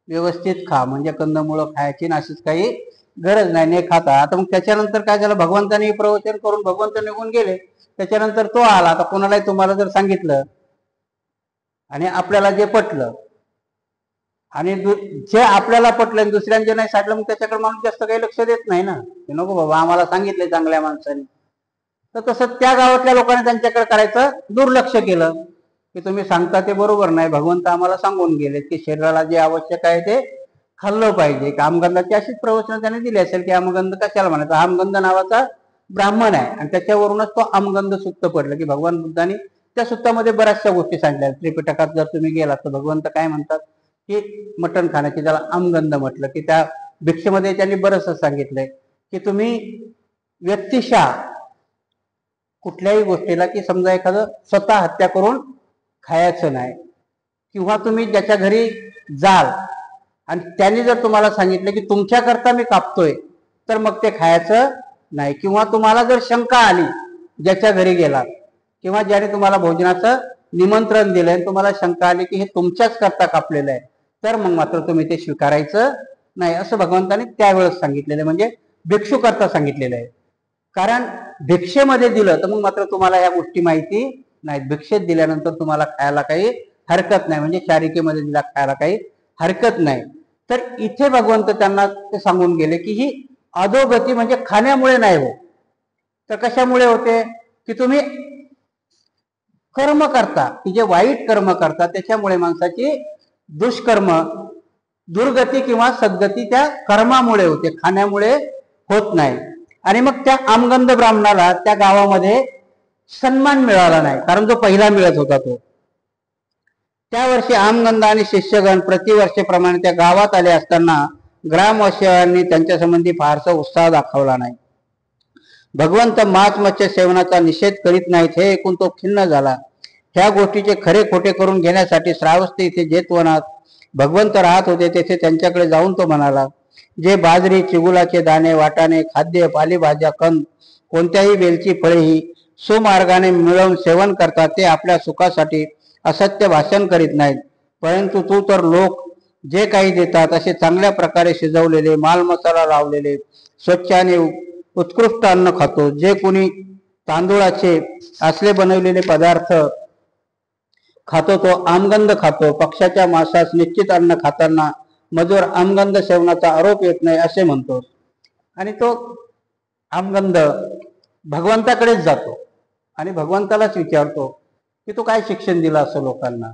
व्यवस्थित खा, म्हणजे कंदमुळं खायची ना अशीच काही गरज नाही, ने खाता. आता मग त्याच्यानंतर काय झालं, भगवंतांनी प्रवचन करून भगवंत निघून गेले. त्याच्यानंतर तो आला. आता कोणालाही तुम्हाला जर सांगितलं आणि आपल्याला जे पटलं आणि जे आपल्याला पटलं आणि दुसऱ्यांचे नाही साधलं मग त्याच्याकडे माणूस जास्त काही लक्ष देत नाही ना, की नको बाबा आम्हाला सांगितलंय चांगल्या माणसाने. तर तसं त्या गावातल्या लोकांनी त्यांच्याकडे करायचं दुर्लक्ष केलं, की तुम्ही सांगता ते बरोबर नाही, भगवंत आम्हाला सांगून गेले की शरीराला जे आवश्यक आहे ते खाल्लं पाहिजे. आमगंधाची अशीच प्रवचन त्याने दिली असेल की आमगंध कशाला म्हणायचं. आमगंध नावाचा ब्राह्मण आहे आणि त्याच्यावरूनच तो आमगंध सुक्त पडलं, की भगवान बुद्धांनी त्या सुत्तामध्ये बऱ्याचशा गोष्टी सांगितल्या. त्रिपिटकात जर तुम्ही गेलात तर भगवंत काय म्हणतात की मटण खाण्याची, त्याला आमगंध म्हटलं, की त्या भिक्षेमध्ये त्यांनी बरंच सांगितलंय की तुम्ही व्यक्तिशः कुठल्याही गोष्टीला, की समजा एखादं स्वतः हत्या करून खायचं नाही, किंवा तुम्ही ज्याच्या घरी जाल आणि त्यांनी जर तुम्हाला सांगितलं की तुमच्याकरता मी कापतोय तर मग ते खायचं नाही. किंवा तुम्हाला जर शंका आली ज्याच्या घरी गेलात किंवा ज्याने तुम्हाला भोजनाचं निमंत्रण दिलंय, तुम्हाला शंका आली की हे तुमच्याच करता कापलेलं आहे, तर मग मात्र तुम्ही ते स्वीकारायचं नाही, असं भगवंताने त्यावेळेस सांगितलेलं आहे. म्हणजे भिक्षू करता सांगितलेलं आहे. कारण भिक्षेमध्ये दिलं तर मग मात्र तुम्हाला या गोष्टी माहिती नाहीत. भिक्षेत दिल्यानंतर तुम्हाला खायला काही हरकत नाही, म्हणजे शारिकेमध्ये दिला खायला काही हरकत नाही. तर इथे भगवंत त्यांना ते सांगून गेले की ही अधोगती म्हणजे खाण्यामुळे नाही होत, तर कशामुळे होते, की तुम्ही कर्म करता, की जे वाईट कर्म करता त्याच्यामुळे माणसाची दुष्कर्म दुर्गती किंवा सद्गती त्या कर्मामुळे होते, खाण्यामुळे होत नाही. आणि मग त्या आमगंध ब्राह्मणाला त्या गावामध्ये सन्मान मिळाला नाही, कारण जो पहिला मिळत होता तो. त्या वर्षी आमगंध आणि शिष्यगण प्रतिवर्षीप्रमाणे त्या गावात आले असताना ग्रामवासियांनी त्यांच्या संबंधी फारसा उत्साह दाखवला नाही. भगवंत मांस मत्स्य सेवनाचा निषेध करीत नाहीत हे ऐकून तो खिन्न झाला. ह्या गोष्टीचे खरे खोटे करून घेण्यासाठी श्रावस्ती इथे जेतवनात भगवंत राहत होते, तेथे त्यांच्याकडे जाऊन तो म्हणाला, जे बाजरी चिगुलाचे दाणे वाटाणे खाद्य पालेभाज्या कंद कोणत्याही वेलची फळेही सुमार्गाने मिळवून सेवन करतात ते आपल्या सुखासाठी असत्य भाषण करीत नाहीत, परंतु तू तर लोक जे काही देतात असे चांगल्या प्रकारे शिजवलेले माल मसाला लावलेले स्वच्छ आणि उत्कृष्ट अन्न खातो. जे कोणी तांदूळाचे असले बनवलेले पदार्थ खातो तो आमगंध खातो. पक्षाच्या मांसास निश्चित अन्न खाताना मधुर आमगंध सेवनाचा आरोप येत नाही असे म्हणतो. आणि तो आमगंध भगवंताकडेच जातो आणि भगवंतालाच विचारतो की तू काय शिक्षण दिलं असं लोकांना,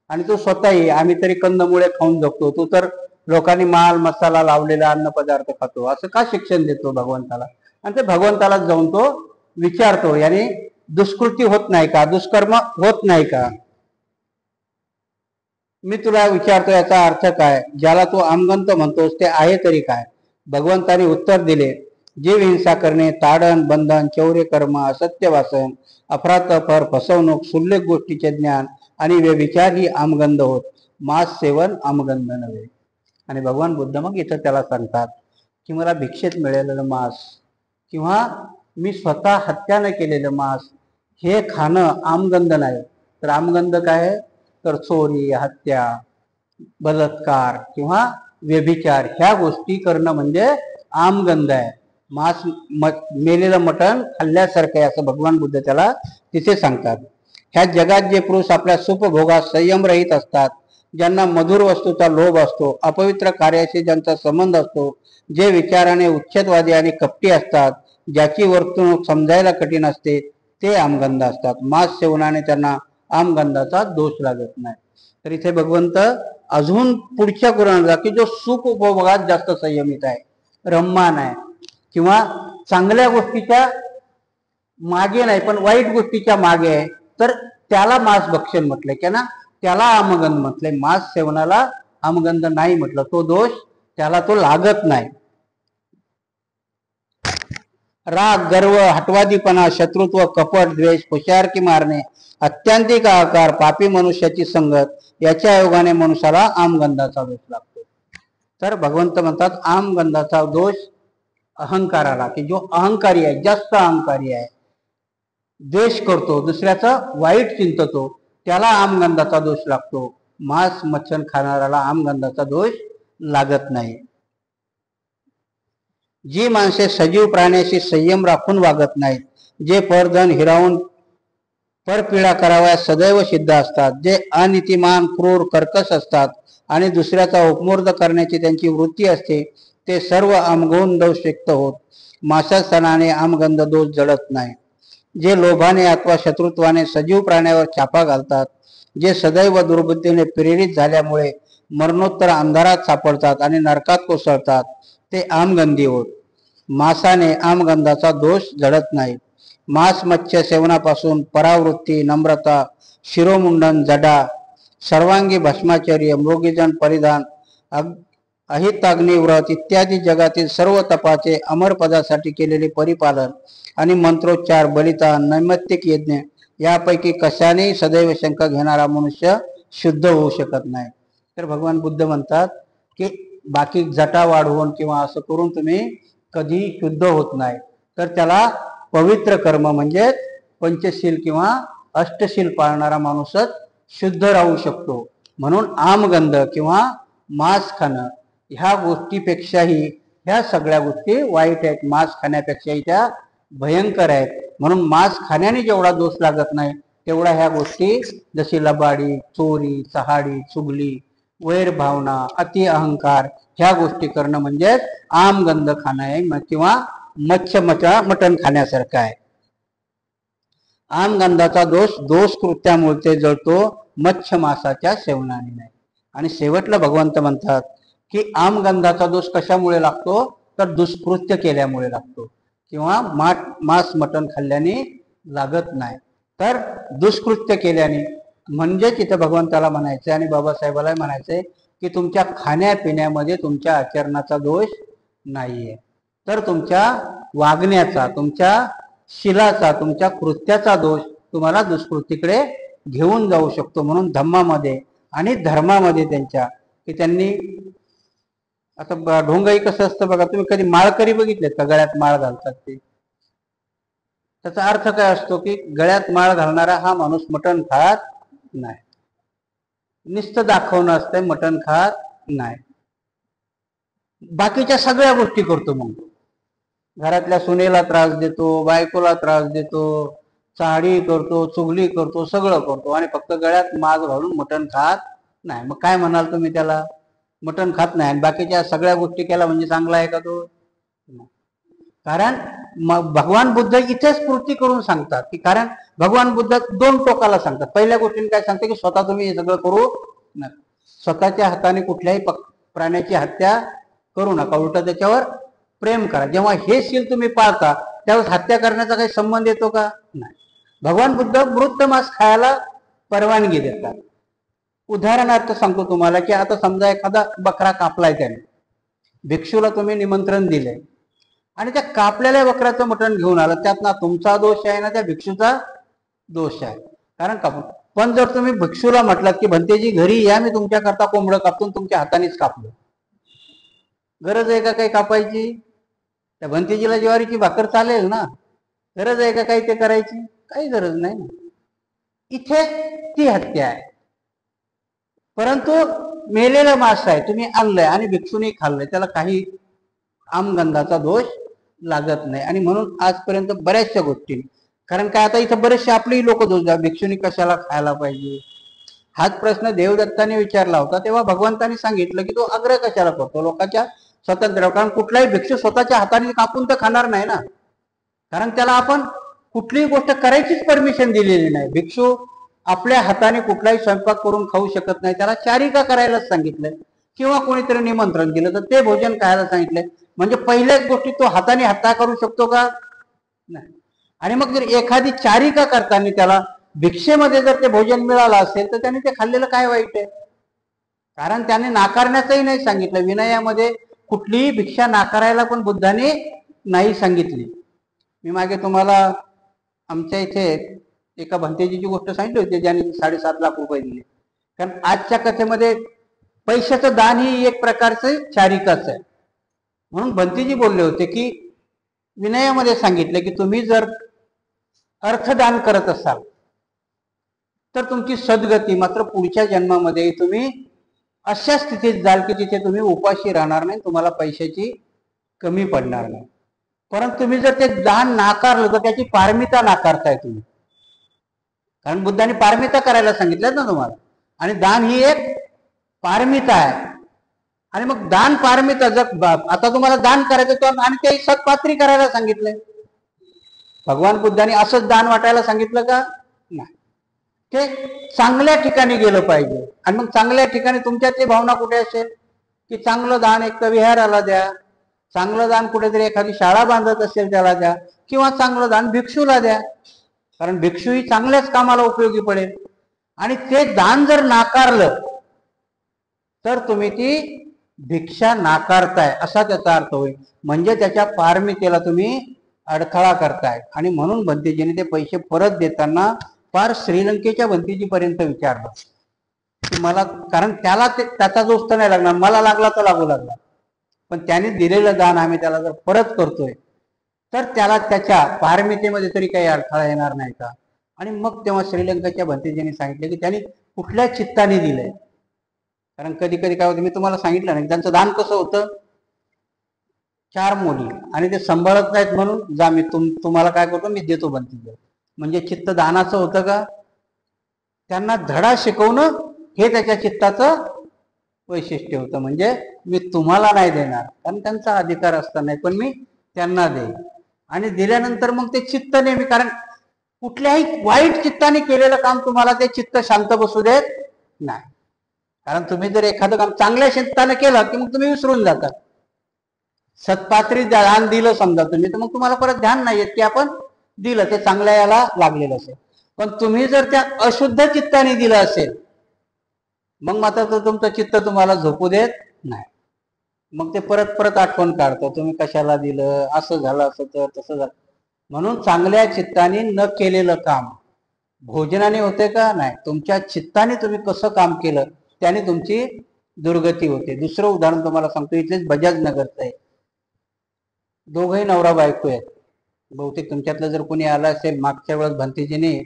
आणि तू स्वतःही आम्ही तरी कंदमुळे खाऊन जगतो, तू तर लोकांनी माल मसाला लावलेला अन्न पदार्थ खातो, असं का शिक्षण देतो भगवंताला. आणि ते भगवंतालाच जाऊन तो विचारतो, याने दुष्कृती होत नाही का, दुष्कर्म होत नाही का. मी तुला विचारतो याचा अर्थ काय, ज्याला तू आमगंत म्हणतोस ते आहे तरी काय. भगवंताने उत्तर दिले, जीव हिंसा करणे, ताडण बंधन चौर्य कर्म असत्य भाषण अफरातफर फसवणूक क्षुल्लक गोष्टीचे ज्ञान आणि व्यभिचार ही आमगंध होत, मांस सेवन आमगंध नव्हे. आणि भगवान बुद्ध मग इथं त्याला सांगतात की मला भिक्षेत मिळालेलं मांस किंवा मी स्वतः हत्या न केलेलं मांस हे खाणं आमगंध नाही. तर आमगंध काय आहे, तर चोरी हत्या बलात्कार किंवा व्यभिचार ह्या गोष्टी करणं म्हणजे आमगंध आहे. मांस मेलेलं मटण खाल्ल्यासारखं आहे असं भगवान बुद्ध त्याला तिथे सांगतात. ह्या जगात जे पुरुष आपल्या सुखभोगात संयम रहित असतात, ज्यांना मधुर वस्तूचा लोभ असतो, अपवित्र कार्याशी ज्यांचा संबंध असतो, जे विचाराने उच्छेदवादी आणि कपटी असतात, ज्याची वर्तणूक समजायला कठीण असते, ते आमगंध असतात. मांस सेवनाने त्यांना आमगंधाचा दोष लागत नाही. तर इथे भगवंत अजून पुढच्या गुणांचा की जो सुख उपभोगात जास्त संयमित आहे, रम्मान आहे, किंवा चांगल्या गोष्टीच्या मागे नाही पण वाईट गोष्टीच्या मागे आहे, तर त्याला मांस भक्षण म्हटलंय की ना, त्याला आमगंध म्हटलंय. मांस सेवनाला आमगंध नाही म्हटलं, तो दोष त्याला तो लागत नाही. राग गर्व हटवादीपणा शत्रुत्व कपट द्वेष खुशारकी मारणे अत्यांतिक आकार पापी मनुष्याची संगत याच्या योगाने मनुष्याला आमगंधाचा दोष लागतो. तर भगवंत म्हणतात आमगंधाचा दोष अहंकाराला, की जो अहंकारी आहे, जास्त अहंकारी आहे, द्वेष करतो, दुसऱ्याचं वाईट चिंततो, त्याला आमगंधाचा दोष लागतो. मांस मच्छर खाणाऱ्याला आमगंधाचा दोष लागत नाही. जी माणसे सजीव प्राण्याशी संयम राखून वागत नाहीत, जे परधन हिरावून परपीडा कराव्यास सदैव सिद्ध असतात, जे अनितिमान क्रूर कर्कश असतात, आणि दुसऱ्याचा उपमोर्द करण्याची त्यांची वृत्ती असते ते सर्व आमगौन दोष व्यक्त होत मासासनाने आमगंध दोष जडत नाही. जे लोभाने अथवा शत्रुत्वाने सजीव प्राण्यावर छापा घालतात, जे सदैव दुर्बुद्धीने प्रेरित झाल्यामुळे मरणोत्तर अंधारात सापडतात आणि नरकात कोसळतात, ते आमगंधी होत. मासाने आमगंधाचा दोष जडत नाही. मांस मत्स्य सेवनापासून परावृत्ती, नम्रता, शिरोमुंडन, जडा, सर्वांगी भस्माचर्य, मृगीजन परिधान, अहिताग्निव्रत इत्यादी जगातील सर्व तपाचे अमर पदासाठी केलेले परिपालन आणि मंत्रोच्चार, बलिदान, नैमित्तिक यज्ञ यापैकी कशानेही सदैव शंका घेणारा मनुष्य शुद्ध होऊ शकत नाही. तर भगवान बुद्ध म्हणतात की बाकी जटा वाढवून किंवा असं करून तुम्ही कधी शुद्ध होत नाही. तर त्याला पवित्र कर्म म्हणजे पंचशील किंवा अष्टशील पाळणारा माणूसच शुद्ध राहू शकतो. म्हणून आमगंध किंवा मांस खाणं ह्या गोष्टीपेक्षाही ह्या सगळ्या गोष्टी वाईट आहेत. मांस खाण्यापेक्षाही त्या भयंकर आहेत. म्हणून मांस खाण्याने जेवढा दोष लागत नाही तेवढा ह्या गोष्टी जशी लबाडी, चोरी, चहाडी, चुगली, वैरभावना, अति अहंकार ह्या गोष्टी करणं म्हणजे आमगंध खाणं आहे किंवा मटण खाण्यासारखं आहे. आमगंधाचा दोष कृत्यामुळे ते जळतो, मत्स्य मासाच्या सेवनाने नाही. आणि शेवटला भगवंत म्हणतात की आमगंधाचा दोष कशामुळे लागतो, तर दुष्कृत्य केल्यामुळे लागतो किंवा मांस मटण खाल्ल्याने लागत नाही. तर दुष्कृत्य केल्याने म्हणजे तिथे भगवंताला म्हणायचे आणि बाबासाहेबाला म्हणायचे की तुमच्या खाण्यापिण्यामध्ये तुमच्या आचरणाचा दोष नाहीये, तर तुमच्या वागण्याचा, तुमच्या शिलाचा, तुमच्या कृत्याचा दोष तुम्हाला दुष्कृतीकडे घेऊन जाऊ शकतो. म्हणून धम्मामध्ये आणि धर्मामध्ये त्यांच्या की त्यांनी आता ढोंगाई कसं असतं बघा, तुम्ही कधी माळकरी बघितलेत का? गळ्यात माळ घालतात ते. त्याचा अर्थ काय असतो की गळ्यात माळ घालणारा हा माणूस मटण खात नाही. नुसतं दाखवणं असतंय, मटण खात नाही. बाकीच्या सगळ्या गोष्टी करतो. मग घरातल्या सुनेला त्रास देतो, बायकोला त्रास देतो, चाडी करतो, चुगली करतो, सगळं करतो आणि फक्त गळ्यात माळ घालून मटण खात नाही. मग काय म्हणाल तुम्ही त्याला? मटण खात नाही आणि बाकीच्या सगळ्या गोष्टी केला म्हणजे चांगला आहे का तो? कारण भगवान बुद्ध इथेच स्फूर्ती करून सांगतात की कारण भगवान बुद्ध दोन टोकाला सांगतात. पहिल्या गोष्टीने काय सांगते की स्वतः तुम्ही हे सगळं करू नका, स्वतःच्या हाताने कुठल्याही प्राण्याची हत्या करू नका, उलट त्याच्यावर प्रेम करा. जेव्हा हे शील तुम्ही पाळता त्यावेळेस हत्या करण्याचा काही संबंध येतो का? नाही. भगवान बुद्ध मृत मांस खायला परवानगी देतात. उदाहरणार्थ सांगतो तुम्हाला की आता समजा एखादा बकरा कापलाय, त्याने भिक्षूला तुम्ही निमंत्रण दिले आणि त्या कापलेल्या बकऱ्याचं मटण घेऊन आलं, त्यात ना तुमचा दोष आहे ना त्या भिक्षूचा दोष आहे. कारण कापून पण जर तुम्ही भिक्षूला म्हटलात की भंतेजी घरी या, मी तुमच्याकरता कोंबडं कापतो, तुमच्या हातानेच कापलं, गरज आहे का काही कापायची? त्या भंतेजीला ज्वारीची भाकर चालेल ना? गरज आहे का काही ते करायची? काही गरज नाही ना. इथे ती हत्या आहे. परंतु मेलेलं मांस आहे, तुम्ही आणलंय आणि भिक्षूने खाल्लंय, त्याला काही आमगंधाचा दोष लागत नाही. आणि म्हणून आजपर्यंत बऱ्याचशा गोष्टी, कारण काय आता इथं बरेचसे आपलेही लोक दोष द्या, भिक्षूने कशाला खायला पाहिजे हाच प्रश्न देवदत्ताने विचारला होता. तेव्हा भगवंतानी सांगितलं की तो आग्रह कशाला करतो लोकांच्या स्वातंत्र्य. कारण कुठलाही भिक्षू स्वतःच्या हाताने कापून तर खाणार नाही ना, कारण त्याला आपण कुठलीही गोष्ट करायचीच परमिशन दिलेली नाही. भिक्षू आपल्या हाताने कुठलाही स्वयंपाक करून खाऊ शकत नाही, त्याला चारिका करायलाच सांगितलंय किंवा कोणीतरी निमंत्रण दिलं तर ते भोजन खायला सांगितलंय. म्हणजे पहिल्याच गोष्टी तो हाताने हत्या करू शकतो का? नाही. आणि मग जर एखादी चारिका करताना त्याला भिक्षेमध्ये जर ते भोजन मिळालं असेल तर त्याने ते खाल्लेलं काय वाईट आहे? कारण त्याने नाकारण्याचंही नाही सांगितलं. विनयामध्ये कुठलीही भिक्षा नाकारायला पण बुद्धाने नाही सांगितली. मी मागे तुम्हाला आमच्या इथे एका भंतेजीची गोष्ट सांगितली होती ज्याने 7.5 लाख रुपये दिले. कारण आजच्या कथेमध्ये पैशाचं दान ही एक प्रकारचं चारिकाच आहे. म्हणून भंतेजी बोलले होते की विनयामध्ये सांगितले की तुम्ही जर अर्थदान करत असाल तर तुमची सद्गती मात्र पुढच्या जन्मामध्ये तुम्ही अशा स्थितीत जाल की तिथे तुम्ही उपाशी राहणार नाही, तुम्हाला पैशाची कमी पडणार नाही. परंतु तुम्ही जर ते दान नाकारलं तर त्याची पारमिता नाकारताय तुम्ही. कारण बुद्धाने पारमिता करायला सांगितलं ना तुम्हाला. आणि दान ही एक पारमिता आहे. आणि मग दान पारमिता जर आता तुम्हाला दान करायचं तर आणि ते सत्पात्री करायला सांगितलंय. भगवान बुद्धांनी असंच दान वाटायला सांगितलं का? नाही. ते चांगल्या ठिकाणी गेलं पाहिजे. आणि मग चांगल्या ठिकाणी तुमच्यातली भावना कुठे असेल की चांगलं दान एक तर विहाराला द्या, चांगलं दान कुठेतरी एखादी शाळा बांधत असेल त्याला द्या, किंवा चांगलं दान भिक्षूला द्या, कारण भिक्षू ही चांगल्याच कामाला उपयोगी पडेल. आणि ते दान जर नाकारलं तर तुम्ही ती भिक्षा नाकारताय असा त्याचा अर्थ होईल. म्हणजे त्याच्या पारमितेला तुम्ही अडथळा करताय. आणि म्हणून भंतेजीने ते पैसे परत देताना फार श्रीलंकेच्या भंतेजीपर्यंत विचारलं की मला, कारण त्याला त्याचा दोस्त नाही लागणार, मला लागला तर लागू लागला, पण त्याने दिलेलं दान आम्ही त्याला जर परत करतोय तर त्याला त्याच्या पारमितेमध्ये तरी काही अडथळा येणार नाही का? आणि मग तेव्हा श्रीलंकेच्या भंतेजींनी सांगितलं की त्यांनी कुठल्या चित्ताने दिलंय. कारण कधी कधी काय होतं, मी तुम्हाला सांगितलं नाही त्यांचं दान कसं होतं, 4 मुली आणि ते सांभाळत नाहीत म्हणून जा मी तुम्हाला काय करतो, मी देतो भंतेजी. म्हणजे चित्त दानाचं होतं का? त्यांना धडा शिकवणं हे त्याच्या चित्ताचं वैशिष्ट्य होतं. म्हणजे मी तुम्हाला नाही देणार, कारण त्यांचा अधिकार असताना, पण मी त्यांना देईन. आणि दिल्यानंतर मग ते चित्त नेहमी, कारण कुठल्याही वाईट चित्ताने केलेलं काम तुम्हाला ते चित्त शांत बसू देत नाही. कारण तुम्ही जर एखादं काम चांगल्या चित्ताने केलं की मग तुम्ही विसरून जातात. सत्पात्री दान दिलं समजा तुम्ही, तर मग तुम्हाला परत ध्यान नाही येत की आपण दिलं, ते चांगल्या याला लागलेलं असेल. पण तुम्ही जर त्या अशुद्ध चित्ताने दिलं असेल मग मात्र तो तुमचं चित्त तुम्हाला झोपू देत नाही. मग ते परत परत आठवण काढतं, तुम्ही कशाला दिलं, असं झालं असं तर तसं झालं. म्हणून चांगल्या चित्ताने न केलेलं काम भोजनाने होते का? नाही. तुमच्या चित्ताने तुम्ही कसं काम केलं त्याने तुमची दुर्गती होते. दुसरं उदाहरण तुम्हाला सांगतो, इथेच बजाज नगरचं आहे. दोघंही नवरा बायको आहेत. बहुतेक तुमच्यातलं जर कोणी आलं असेल, मागच्या वेळेस भंतेजीने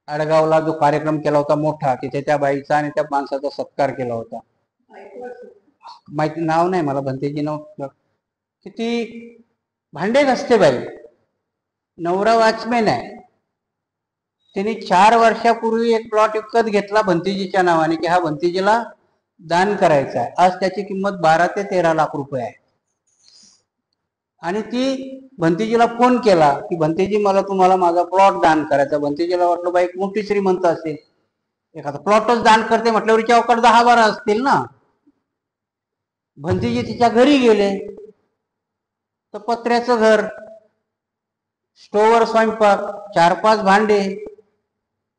आडगावला जो कार्यक्रम केला होता मोठा, तिथे त्या बाईचा आणि त्या माणसाचा सत्कार केला होता. माहिती नाव नाही मला, भंतेजी नाव. किती भांडे घासते बाई, नवरा वॉचमॅन आहे. तिने 4 वर्षापूर्वी एक प्लॉट विकत घेतला भंतेजीच्या नावाने की हा भंतेजीला दान करायचा आहे. आज त्याची किंमत 12 ते 13 लाख रुपये आहे. आणि ती भंतेजीला फोन केला की भंतेजी मला तुम्हाला माझा प्लॉट दान करायचा. भंतेजीला वाटलं बाई एक मोठी श्रीमंत असेल, एखादा प्लॉटच दान करते म्हटल्यावर तिच्याकडे 10-12 असतील ना. भंतेजी तिच्या घरी गेले तर पत्र्याचं घर, स्टोवर स्वयंपाक, 4-5 भांडे.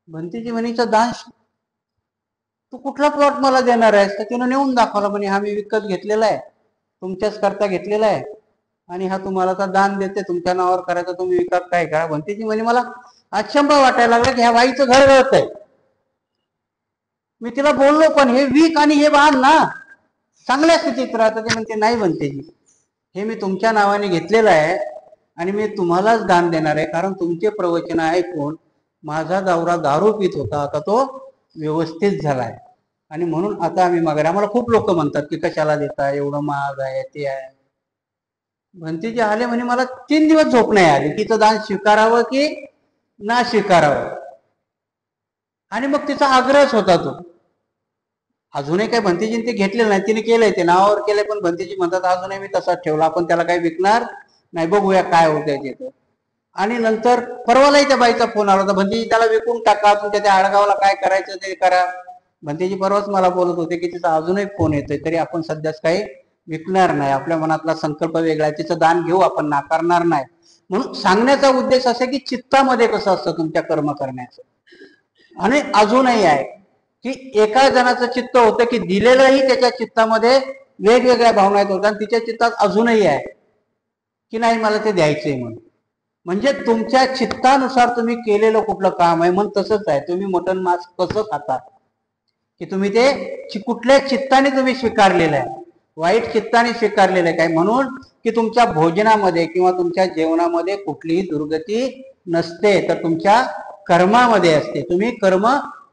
भंतेजी म्हणीचं दान तू कुठला प्लॉट मला देणार आहेस? तर तिनं नेऊन दाखवला, म्हणे हा मी विकत घेतलेला आहे, तुमच्याच करता घेतलेला आहे आणि हा तुम्हाला तर दान देते, तुमच्या नावावर करायचं, तुम्ही विकत काय करा. भंतेजी म्हणे मला अचंबा वाटायला लागला की ह्या बाईचं घर गळत आहे. मी तिला बोललो पण हे विक आणि हे बांध ना, चांगल्या स्थितीत राहतं. ते म्हणते नाही भंतेजी, हे मी तुमच्या नावाने घेतलेलं आहे आणि मी तुम्हालाच दान देणार आहे, कारण तुमचे प्रवचन ऐकून माझा दावरा दारू पित होता, आता तो व्यवस्थित झालाय आणि म्हणून आता आम्ही मागे. आम्हाला खूप लोक म्हणतात की कशाला देता, एवढं महाग आहे ते आहे. भंतेजी आले म्हणे मला 3 दिवस झोप नाही आली, तिचं दान स्वीकारावं की ना स्वीकारावं. आणि मग तिचा आग्रहच होता तो. अजूनही काही भंतेजीने ते घेतलेलं नाही, तिने केलंय, ते नावावर केलंय, पण भंतेजी म्हणतात अजूनही मी तसाच ठेवला, आपण त्याला काही विकणार नाही, बघूया काय होतंय तिथं. आणि नंतर परवालाही त्या बाईचा फोन आला होता, भंतेजी त्याला विकून टाका, तुमच्या त्या आडगावला काय करायचं ते करा. भंतेजी परवाच मला बोलत होते की तिचा अजूनही फोन येतोय, तरी आपण सध्याच काही विकणार नाही, आपल्या मनातला संकल्प वेगळा आहे, तिचं दान घेऊ, आपण नाकारणार नाही. म्हणून सांगण्याचा उद्देश असा की चित्तामध्ये कसं असतं तुमच्या कर्म करण्याचं. आणि अजूनही आहे की एका जणाचं चित्त होतं की दिलेलंही त्याच्या चित्तामध्ये वेगवेगळ्या भावना येत होत्या, आणि तिच्या चित्तात अजूनही आहे की नाही मला ते द्यायचंय म्हणून. म्हणजे तुमच्या चित्तानुसार तुम्ही केलेलं कुठलं काम आहे, मग तसंच आहे. तुम्ही मटन मांस कसं खाता की तुम्ही ते कुठल्या चित्ताने तुम्ही स्वीकारलेलं आहे, वाईट चित्ताने स्वीकारलेलं आहे काय, म्हणून की तुमच्या भोजनामध्ये किंवा तुमच्या जेवणामध्ये कुठलीही दुर्गती नसते, तर तुमच्या कर्मामध्ये असते. तुम्ही कर्म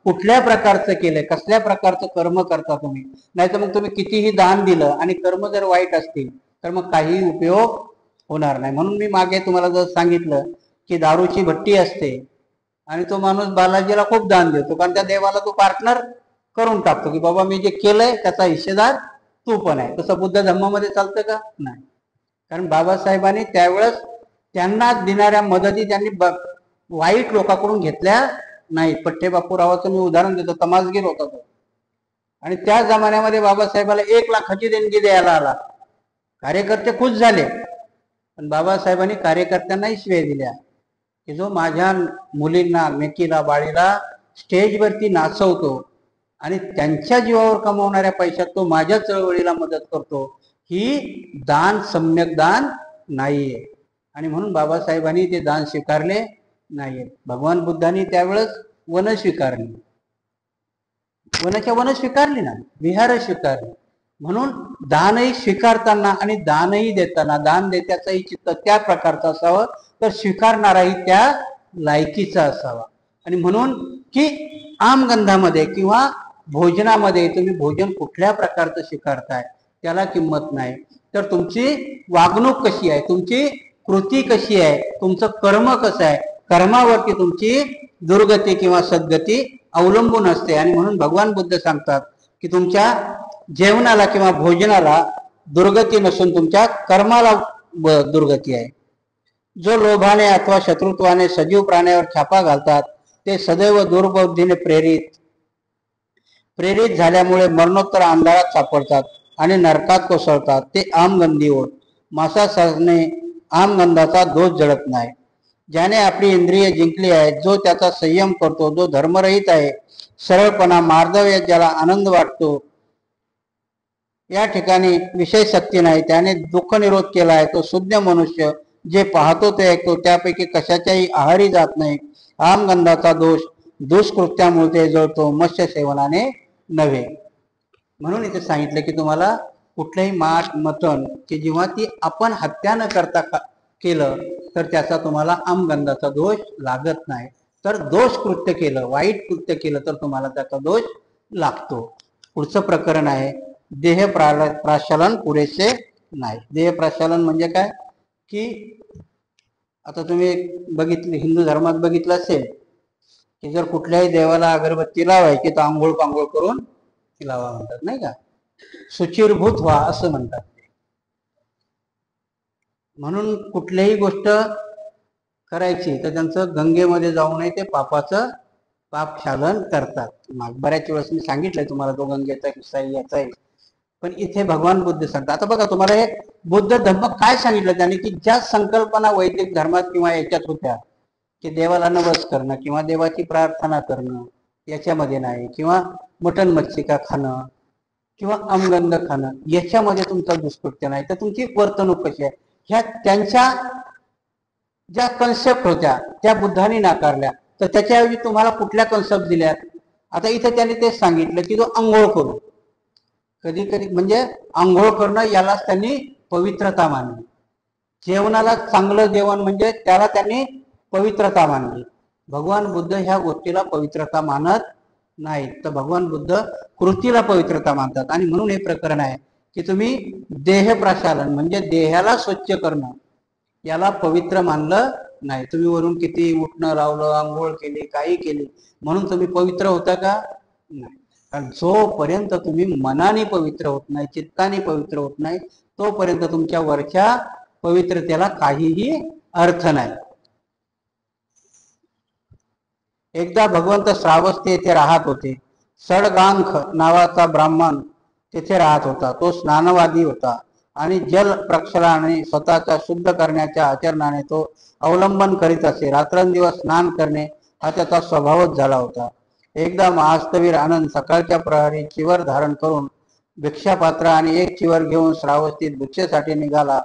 कुठल्या प्रकारचं केलंय, कसल्या प्रकारचं कर्म करता तुम्ही. नाही तर मग तुम्ही कितीही दान दिलं आणि कर्म जर वाईट असतील तर मग काही उपयोग होणार नाही. म्हणून मी मागे तुम्हाला जर सांगितलं की दारूची भट्टी असते आणि तो माणूस बालाजीला खूप दान देतो, कारण त्या देवाला तो पार्टनर करून टाकतो की बाबा मी जे केलंय त्याचा हिस्सेदार तू पण आहे. तसं बुद्ध धर्मामध्ये चालतं का? नाही. कारण बाबासाहेबांनी त्यावेळेस त्यांना देणाऱ्या मदती त्यांनी वाईट लोकांकडून घेतल्या नाहीत. पठ्ठे बापूरावाचं मी उदाहरण देतो, तमासगीर होता तो, आणि त्या जमान्यामध्ये बाबासाहेबाला 1,00,000ची देणगी द्यायला आला. कार्यकर्ते खुश झाले, पण बाबासाहेबांनी कार्यकर्त्यांनाही शिव्या दिल्या की जो माझ्या मुलींना, मेकीला, बाळीला स्टेजवरती नाचवतो आणि त्यांच्या जीवावर कमवणाऱ्या पैशात तो माझ्या चळवळीला मदत करतो, ही दान सम्यक दान नाहीये. आणि म्हणून बाबासाहेबांनी ते दान स्वीकारले नाहीये. भगवान बुद्धांनी त्यावेळेस वन स्वीकारली, वन स्वीकारली ना, विहार स्वीकारली. म्हणून दानही स्वीकारताना आणि दानही देताना दान देत्याचंही चित्त त्या प्रकारचं असावं, तर स्वीकारणाराही त्या लायकीचा असावा. आणि म्हणून की आमगंधामध्ये किंवा भोजनामध्ये तुम्ही भोजन कुठल्या प्रकारचं स्वीकारताय त्याला किंमत नाही, तर तुमची वागणूक कशी आहे, तुमची कृती कशी आहे, तुमचं कर्म कसं आहे, कर्मावरती तुमची दुर्गती किंवा सद्गती अवलंबून असते. आणि म्हणून भगवान बुद्ध सांगतात की तुमच्या जेवणाला किंवा भोजनाला दुर्गती नसून तुमच्या कर्माला दुर्गती आहे. जो लोभाने अथवा शत्रुत्वाने सजीव प्राण्यावर छापा घालतात ते सदैव दुर्बुद्धीने प्रेरित झाल्यामुळे मरणोत्तर अंधारात सापडतात आणि नरकात कोसळतात. ते आमगंधी होत. मासा सरणे आमगंधाचा दोष जळत नाही. ज्याने आपली इंद्रिय जिंकली आहे, जो त्याचा संयम करतो, जो धर्मरहित आहे, सरळपणा, मार्दव्य, ज्याला आनंद वाटतो, या ठिकाणी विषय शक्ती नाही, त्याने दुःख निरोध केला आहे, तो शुद्ध मनुष्य. जे पाहतो ते ऐकतो त्यापैकी कशाच्याही आहारी जात नाही. आमगंधाचा दोष दुष्कृत्यामुळे ते जळतो, मत्स्य सेवनाने नव्हे. म्हणून इथे सांगितलं की तुम्हाला कुठलंही मांस, मटण की जेव्हा ती आपण हत्या न करता केलं तर त्याचा तुम्हाला आमगंधाचा दोष लागत नाही. तर दोष कृत्य केलं, वाईट कृत्य केलं तर तुम्हाला त्याचा दोष लागतो. पुढचं प्रकरण आहे देह प्रशालन पुरेसे नाही. देह प्रशालन म्हणजे काय की आता तुम्ही बघितले, हिंदू धर्मात बघितलं असेल की जर कुठल्याही देवाला अगरबत्ती लावायची तर आंघोळ पांघोळ करून लावा म्हणतात, नाही का, शुचिरभूत व्हा असं म्हणतात. म्हणून कुठलीही गोष्ट करायची तर त्यांचं गंगेमध्ये जाऊ नये, ते पापाचं पापक्षालन करतात. बऱ्याच वेळेस मी सांगितलंय तुम्हाला तो गंगेचा किस्सा याचा आहे. पण इथे भगवान बुद्ध सांगतात. आता बघा तुम्हाला हे बुद्ध धर्म काय सांगितलं त्याने की ज्या संकल्पना वैदिक धर्मात किंवा याच्यात होत्या की देवाला नवस करणं किंवा देवाची प्रार्थना करणं याच्यामध्ये नाही, किंवा मटण मच्छिका खाणं किंवा आमगंध खाणं याच्यामध्ये तुमचा दुष्कृत्य नाही, तर तुमची वर्तणूक कशी आहे, ह्या त्यांच्या ज्या कन्सेप्ट होत्या त्या बुद्धांनी नाकारल्या. तर त्याच्याऐवजी तुम्हाला कुठल्या कन्सेप्ट दिल्यात? आता इथे त्यांनी ते सांगितलं की जो आंघोळ करू, कधी कधी म्हणजे आंघोळ करणं यालाच त्यांनी पवित्रता मानली. जेवणाला चांगलं जेवण म्हणजे त्याला त्यांनी पवित्रता मानली. भगवान बुद्ध ह्या गोष्टीला पवित्रता मानत नाहीत, तर भगवान बुद्ध कृतीला पवित्रता मानतात. आणि म्हणून हे प्रकरण आहे की तुम्ही देह प्रशालन म्हणजे देहाला स्वच्छ करणं याला पवित्र मानलं नाही. तुम्ही वरून किती उठणं लावलं, आंघोळ केली, काही केली म्हणून तुम्ही पवित्र होता का? नाही. कारण जोपर्यंत तुम्ही मनाने पवित्र होत नाही, चित्ताने पवित्र होत नाही, तोपर्यंत तुमच्या वरच्या पवित्रतेला काहीही अर्थ नाही. एकदा भगवंत श्रावस्ती येथे राहत होते. सडगांख नावाचा ब्राह्मण तेथे राहत होता. तो स्नानवादी होता आणि जल प्रक्षालनाने स्वतःचा शुद्ध करण्याच्या आचरणाने तो अवलंबन करीत असे. रात्रंदिवस स्नान करणे हा त्याचा स्वभावच झाला होता. एकदा महास्तवीर आनंद सकाळच्या प्रहरी चिवर धारण करून भिक्षापात्र आणि एक चिवर घेऊन श्रावस्तीत भिक्षेसाठी निघाला.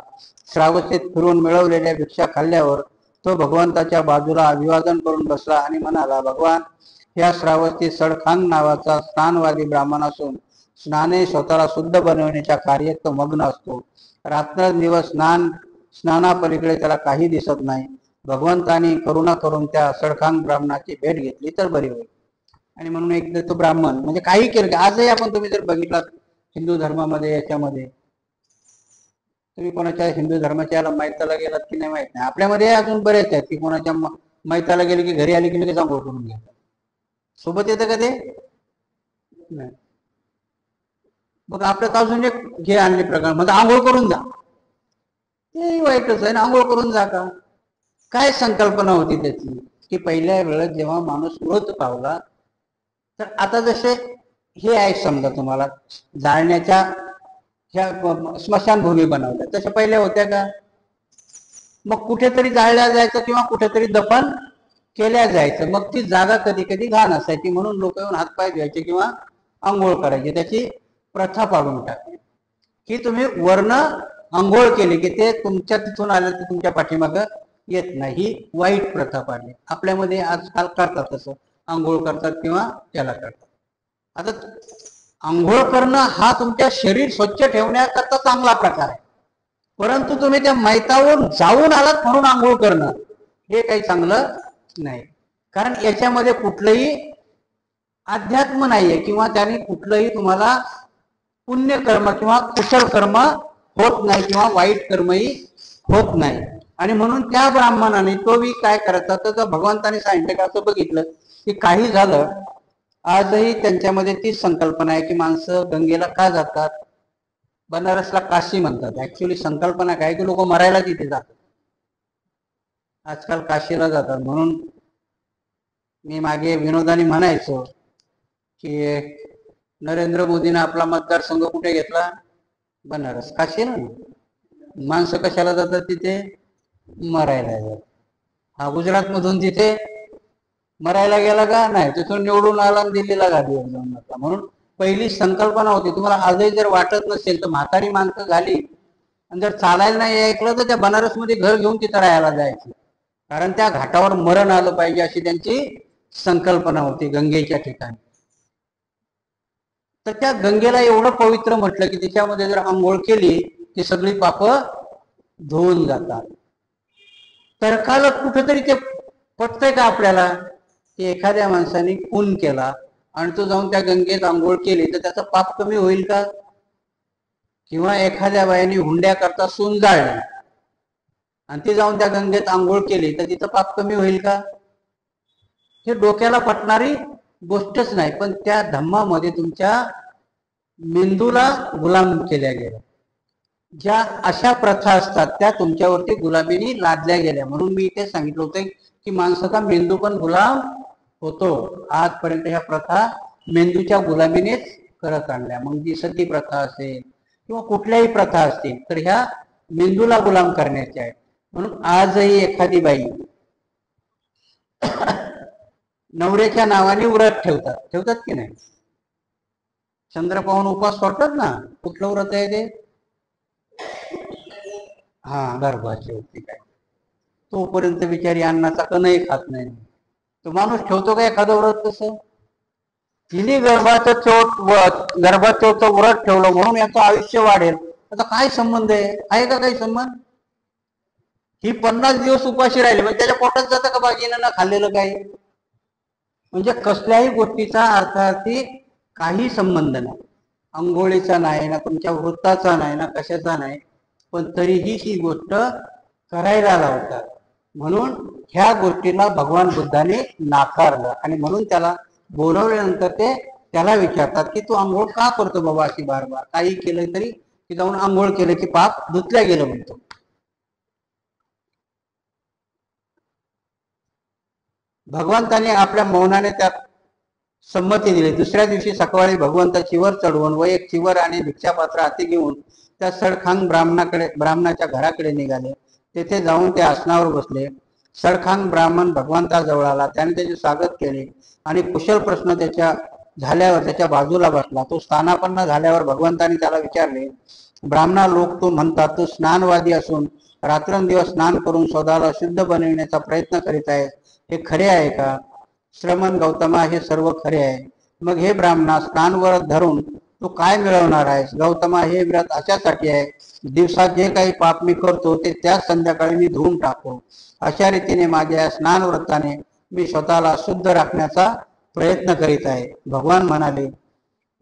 श्रावस्तीत फिरून मिळवलेल्या भिक्षा खाल्ल्यावर तो भगवंताच्या बाजूला अभिवादन करून बसला आणि म्हणाला, भगवान, ह्या श्रावस्ती सडखांग नावाचा स्नानवादी ब्राह्मण असून स्नाने स्वतःला शुद्ध बनवण्याच्या कार्यात तो मग्न असतो. रात्रंदिवस स्नानापलीकडे त्याला काही दिसत नाही. भगवंतानी करुणा करून त्या सडखांग ब्राह्मणाची भेट घेतली तर बरी होईल. आणि म्हणून एकदा तो ब्राह्मण म्हणजे काही केलं. आजही आपण तुम्ही जर बघितलात हिंदू धर्मामध्ये याच्यामध्ये तुम्ही कोणाच्या हिंदू धर्माच्या याला मैताला गेलात की नाही माहित नाही. आपल्यामध्ये अजून बरेच आहेत की कोणाच्या मैताला गेले की घरी आले की लगेच आंघोळ करून घेतात. सोबत येतं का ते? नाही. मग आपल्यात अजून एक हे आणले प्रकार म्हणजे आंघोळ करून जा, ते वाईटच आहे ना, आंघोळ करून जा का? काय संकल्पना होती त्याची की पहिल्या वेळेस जेव्हा माणूस मृत पावला, तर आता जसे हे आहे समजा तुम्हाला जाळण्याच्या ह्या स्मशानभूमी बनवल्या, तशा पहिल्या होत्या का? मग कुठेतरी जाळल्या जायचं किंवा कुठेतरी दफन केल्या जायचं. मग ती जागा कधी कधी घाण असायची, म्हणून लोक येऊन हातपाय धुवायचे किंवा आंघोळ करायची, त्याची प्रथा पाडून टाकली. की तुम्ही वर्ण आंघोळ केली की ते तुमच्या तिथून आलं तर तुमच्या पाठीमागं येत नाही, ही वाईट प्रथा पाडली. आपल्यामध्ये आजकाल करतात तसं, आंघोळ करतात किंवा त्याला करतात. आता आंघोळ करणं हा तुमच्या शरीर स्वच्छ ठेवण्याकरता चांगला प्रकार आहे, परंतु तुम्ही त्या मैतावरून जाऊन आलात म्हणून आंघोळ करणं हे काही चांगलं नाही. कारण याच्यामध्ये कुठलंही अध्यात्म नाहीये किंवा त्याने कुठलंही तुम्हाला पुण्यकर्म किंवा कुशल कर्म होत नाही किंवा वाईट कर्मही होत नाही. आणि म्हणून त्या ब्राह्मणाने तो बी काय करायचा, तर भगवंताने सांगितलं का असं बघितलं की काही झालं, आजही त्यांच्यामध्ये तीच संकल्पना आहे की माणसं गंगेला का जातात, बनारसला काशी म्हणतात. ऍक्च्युली संकल्पना काय की लोक मरायला तिथे जातात, आजकाल काशीला जातात. म्हणून मी मागे विनोदाने म्हणायचो की नरेंद्र मोदीने आपला मतदारसंघ कुठे घेतला, बनारस. काशी ना, माणसं कशाला जातात तिथे, मरायला जातात. हा गुजरात मधून तिथे मरायला गेला का, नाही, तिथून निवडून आला दिल्लीला गादीवर जाऊन बसला. म्हणून पहिली संकल्पना होती. तुम्हाला आजही जर वाटत नसेल तर म्हातारी माणसं झाली आणि जर चालायला नाही ऐकलं तर त्या बनारसमध्ये घर घेऊन तिथं राहायला जायचं, कारण त्या घाटावर मरण आलं पाहिजे अशी त्यांची संकल्पना होती गंगेच्या ठिकाणी. तर त्या गंगेला एवढं पवित्र म्हटलं की त्याच्यामध्ये जर आंघोळ केली की सगळी पाप धुवून जातात. तर्काला कुठेतरी ते पटतंय का आपल्याला की एखाद्या माणसाने खून केला आणि तो जाऊन त्या गंगेत आंघोळ केली तर त्याचं पाप कमी होईल का? किंवा एखाद्या बाईने हुंड्या करता सून जाळली आणि ती जाऊन त्या गंगेत आंघोळ केली तर तिचं पाप कमी होईल का? हे डोक्याला पटणारी गोष्टच नाही. पण त्या धम्मामध्ये तुमच्या मेंदूला गुलाम केल्या गेल्या. ज्या अशा प्रथा असतात त्या तुमच्यावरती गुलामीने लादल्या गेल्या. म्हणून मी इथे सांगितलं होतं की माणसाचा मेंदू पण गुलाम होतो. आजपर्यंत ह्या प्रथा मेंदूच्या गुलामीनेच करत आणल्या. मग जी सती प्रथा असेल किंवा कुठल्याही प्रथा असतील तर ह्या मेंदूला गुलाम करण्याच्या आहेत. म्हणून आजही एखादी बाई नवऱ्याच्या नावाने व्रत ठेवतात की नाही, चंद्र पाहून उपवास सोडतात ना. कुठलं व्रत आहे ते? हा, गर्भाची होती काय, तोपर्यंत बिचारी अन्नाचा कणही खात नाही. तो माणूस ठेवतो का एखादं व्रत तसं? तिने गर्भाचं व्रत ठेवलं म्हणून याचं आयुष्य वाढेल. आता काय संबंध आहे का काही संबंध? ही 50 दिवस उपाशी राहिली म्हणजे त्याच्या पोटात जातं का बाकीनं ना खाल्लेलं काही? म्हणजे कसल्याही गोष्टीचा अर्थार्थी काही संबंध नाही. अंघोळीचा नाही ना, तुमच्या वृत्ताचा नाही ना, कशाचा नाही, पण तरीही ही गोष्ट करायला लावतात. म्हणून ह्या गोष्टीला भगवान बुद्धाने नाकारलं आणि म्हणून त्याला बोलवल्यानंतर ते त्याला विचारतात की तू आंघोळ का करतो बाबा अशी बार बार? काही केलं तरी की जाऊन आंघोळ केलं की पाप धुतल्या गेलं म्हणतो. भगवंताने आपल्या मौनाने त्यात संमती दिली. दुसऱ्या दिवशी सकाळी भगवंत चिवर चढवून व एक चिवर आणि भिक्षापात्र हाती घेऊन त्या सडखांग ब्राह्मणाच्या घराकडे निघाले. तेथे जाऊन ते आसनावर बसले. सडखांग ब्राह्मण भगवंताजवळ आला. त्याने त्याचे स्वागत केले आणि कुशल प्रश्न त्याच्या झाल्यावर त्याच्या बाजूला बसला. तो स्थानापन्न झाल्यावर भगवंताने त्याला विचारले, ब्राह्मणा, लोक तो म्हणतात तू स्नानवादी असून रात्रंदिवस स्नान करून स्वतःला शुद्ध बनविण्याचा प्रयत्न करीत आहेस, हे खरे आहे का? श्रमण गौतमा, हे सर्व खरे आहे. मग हे ब्राह्मणा, स्नान व्रत धरून तू काय मिळवणार आहेस? गौतमा, हे व्रत अशासाठी आहे, दिवसात जे काही पाप मी करतो ते त्याच संध्याकाळी मी धुवून टाकतो. अशा रीतीने माझ्या स्नान व्रताने मी स्वतःला शुद्ध राखण्याचा प्रयत्न करीत आहे. भगवान म्हणाले,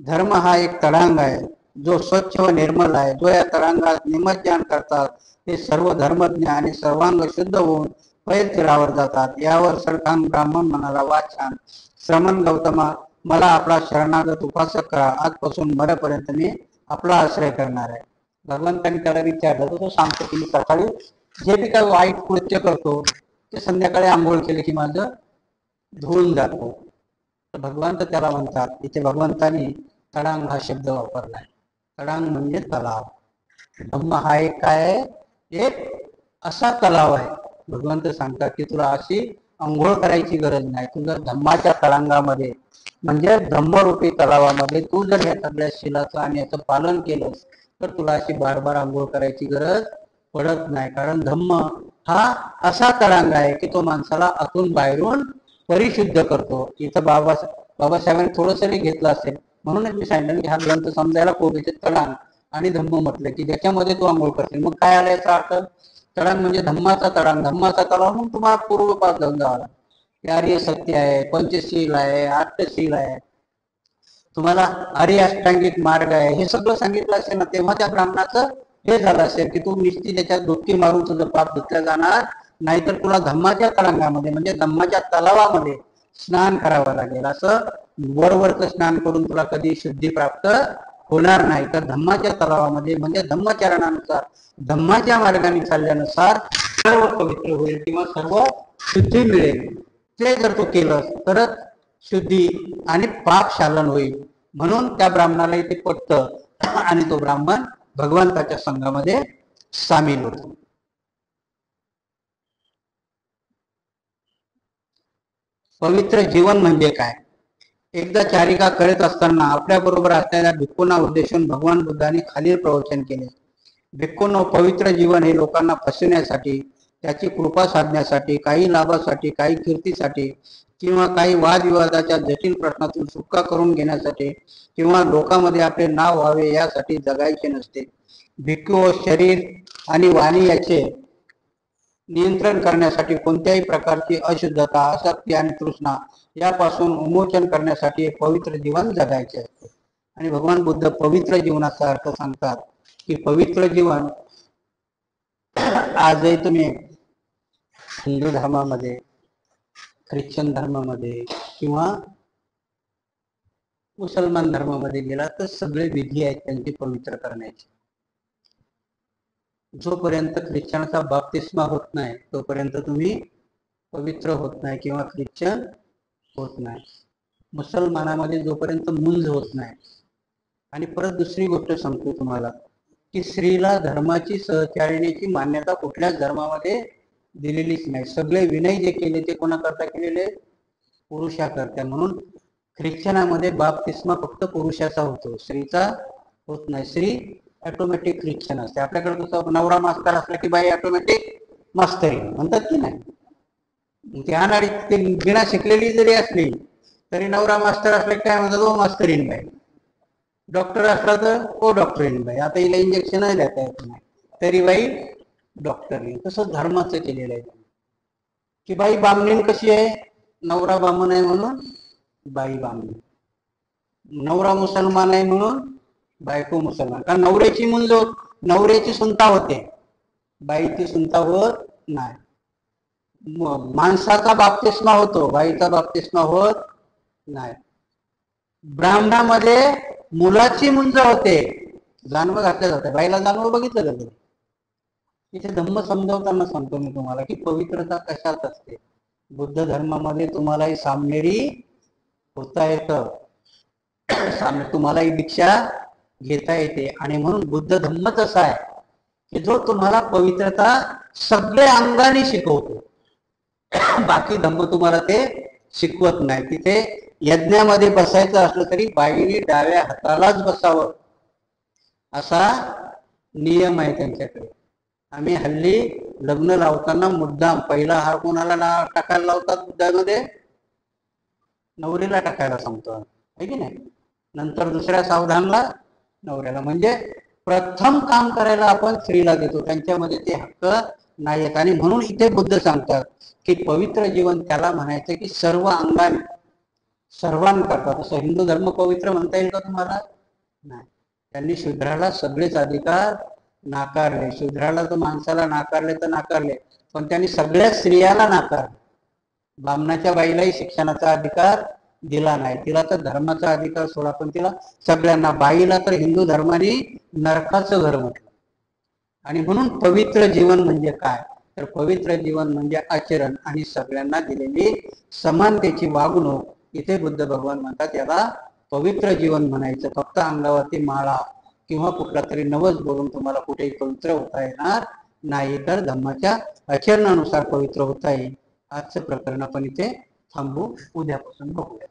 धर्म हा एक तडांग आहे जो स्वच्छ व निर्मल आहे. जो या तडांगात निमज्जन करतात ते सर्व धर्मज्ञ आणि सर्वांग शुद्ध होऊन पैल तीरावर जातात. यावर सडखांग ब्राह्मण म्हणाला, वा छान. श्रमण गौतमा, मला आपला शरणागत उपासक करा, आजपासून मरेपर्यंत मी आपला आश्रय करणार आहे. भगवंतांनी त्याला विचारलं तर तो सांगतो की मी सकाळी जे बी काही वाईट कृत्य करतो ते संध्याकाळी आंघोळ केले की माझं धुवून जातो. तर भगवंत त्याला म्हणतात, इथे भगवंतांनी तडांग हा शब्द वापरलाय. तडांग म्हणजे तलाव. धम्म हा एक काय आहे, एक असा तलाव आहे. भगवंत सांगतात की तुला अशी अंघोळ करायची गरज नाही. तुझं धम्माच्या तडांगामध्ये म्हणजे धम्मरूपी तलावामध्ये तू जर या सगळ्या शिलाचं आणि याचं पालन केलं तर तुला अशी बार बार अंघोळ करायची गरज पडत नाही. कारण धम्म हा असा तडांग आहे की तो माणसाला आतून बाहेरून परिशुद्ध करतो. इथं बाबासाहेबांनी थोडंसं घेतलं असेल म्हणूनच मी सांगितलं की हा ग्रंथ समजायला कोबीचे तडांग आणि धम्म म्हटलं की ज्याच्यामध्ये तू अंघोळ करशील. मग काय आला याचा अर्थ? तडांग म्हणजे धम्माचा तडांग, धम्माचा तलाव. मग तुम्हाला पूर्वपास जाऊन जावा लागेल. आर्य सत्य आहे, पंचशील आहे, अष्टशील आहे, तुम्हाला आर्य अष्टांगिक मार्ग आहे, हे सगळं सांगितलं असेल ना, तेव्हा त्या ब्राह्मणाचं हे झालं असेल की तू निश्चित त्याच्यात डुबकी मारून तुझं पाप धुतलं जाणार. नाहीतर तुला धम्माच्या तडांगामध्ये म्हणजे धम्माच्या तलावामध्ये स्नान करावं लागेल. असं वरवरचं स्नान करून तुला कधी शुद्धी प्राप्त होणार नाही. तर धम्माच्या तलावामध्ये म्हणजे धम्मचरणानुसार धम्माच्या मार्गाने चालल्यानुसार सर्व पवित्र होईल किंवा सर्व शुद्धी मिळेल. ते जर तू केलं तरच शुद्धी आणि पाप शालन होईल. म्हणून त्या ब्राह्मणाला इथे पटतं आणि तो ब्राह्मण भगवंताच्या संघामध्ये सामील होतो. पवित्र जीवन म्हणजे काय? एकदा चारिका करत असताना आपल्या बरोबर असलेल्या भिक्खूंना उद्देशून भगवान बुद्धांनी खालील प्रवचन केले. भिक्खूंनो, पवित्र जीवन हे लोकांना फसवण्यासाठी, त्याची कृपा साधण्यासाठी, काही लाभासाठी, काही कीर्तीसाठी किंवा काही वादविवादाच्या जटिल प्रश्नातून सुटका करून घेण्यासाठी किंवा लोकांमध्ये आपले नाव व्हावे यासाठी जगायचे नसते. भिक्खू शरीर आणि वाणी याचे नियंत्रण करण्यासाठी कोणत्याही प्रकारची अशुद्धता, आसक्ती आणि तृष्णा यापासून उन्मोचन करण्यासाठी एक पवित्र जीवन जगायचे असते. आणि भगवान बुद्ध पवित्र जीवनाचा अर्थ सांगतात की पवित्र जीवन आजही तुम्ही हिंदू धर्मामध्ये, ख्रिश्चन धर्मामध्ये किंवा मुसलमान धर्मामध्ये गेला तर सगळे विधी आहेत त्यांची पवित्र करण्याची. जोपर्यंत ख्रिश्चनचा बाप्तिस्मा होत नाही तोपर्यंत तुम्ही पवित्र होत नाही किंवा ख्रिश्चन होत नाही. मुसलमानामध्ये जोपर्यंत मुंज होत नाही. आणि परत दुसरी गोष्ट सांगतो तुम्हाला की स्त्रीला धर्माची सहचारिणीची मान्यता कुठल्याच धर्मामध्ये दिलेलीच नाही. सगळे विनय जे केले ते कोणाकरता केलेले? पुरुषाकरता. म्हणून ख्रिश्चनामध्ये बाप्तिस्मा फक्त पुरुषाचा होतो, स्त्रीचा होत नाही. स्त्री ऑटोमॅटिक ख्रिश्चन असते. आपल्याकडे कसं नवरा मास्तर असला की बाई ऑटोमॅटिक मास्तरी म्हणतात की नाही. ती अनाडी ते बिना शिकलेली जरी असली तरी नवरा मास्तर असले काय म्हणतात, ओ मास्तरीन बाई. डॉक्टर असला तर ओ डॉक्टरीन बाई. आता हिला इंजेक्शन देता येत नाही तरी बाई डॉक्टरीन. तसं धर्माचं केलेलं आहे की बाई बामणीन कशी आहे, नवरा बामण आहे म्हणून बाई बामणी, नवरा मुसलमान आहे म्हणून बायको मुसलमान. कारण नवऱ्याची मुंज नवऱ्याची सुनता होते, बाईची सुनता होत नाही. माणसाचा बाप्तिस्मा होतो, बाईचा बाप्तिस्मा होत नाही. ब्राह्मणामध्ये मुलाची मुंज होते, जानवं घातल्या जाते. बाईला जानवं बघितलं जातं. इथे धम्म समजावताना सांगतो मी तुम्हाला की पवित्रता कशात असते. बुद्ध धर्मामध्ये तुम्हालाही सामनेरी होता येतं, तुम्हालाही दीक्षा घेता येते. आणि म्हणून बुद्ध धम्मच असा आहे की जो तुम्हाला पवित्रता सगळ्या अंगाने शिकवतो. बाकी धम्म तुम्हाला ते शिकवत नाही. तिथे यज्ञामध्ये बसायचं असलं तरी बाईने डाव्या हातालाच बसावं असा नियम आहे त्यांच्याकडे. आम्ही हल्ली लग्न लावताना मुद्दाम पहिला हार कोणाला टाकायला लावतात बुद्धामध्ये? नवरीला टाकायला सांगतो आहे की नाही. नंतर दुसऱ्या सावधानला नवऱ्याला. म्हणजे प्रथम काम करायला आपण स्त्रीला देतो, त्यांच्यामध्ये ते हक्क नाही आहेत. आणि म्हणून इथे बुद्ध सांगतात की पवित्र जीवन त्याला म्हणायचं की सर्व अंगाने सर्वांकरता. तसं हिंदू धर्म पवित्र म्हणता येईल का तुम्हाला? नाही. त्यांनी शूद्राला सगळेच अधिकार नाकारले. शूद्राला तर माणसाला नाकारले तर नाकारले, पण त्यांनी सगळ्या स्त्रियाला नाकारले. ब्राह्मणाच्या बाईलाही शिक्षणाचा अधिकार दिला नाही. तिला तर धर्माचा अधिकार सोडा, पण तिला सगळ्यांना, बाईला तर हिंदू धर्माने नरकाचं घर म्हटलं. आणि म्हणून पवित्र जीवन म्हणजे काय, तर पवित्र जीवन म्हणजे आचरण आणि सगळ्यांना दिलेली समानतेची वागणूक. इथे बुद्ध भगवान म्हणतात याला पवित्र जीवन म्हणायचं. फक्त अंगावरती माळा किंवा कुठला तरी नवस बोलून तुम्हाला कुठेही पवित्र होता येणार नाही, तर धर्माच्या आचरणानुसार पवित्र होता येईल. आजचं प्रकरण आपण इथे थांबू, उद्यापासून बघूया.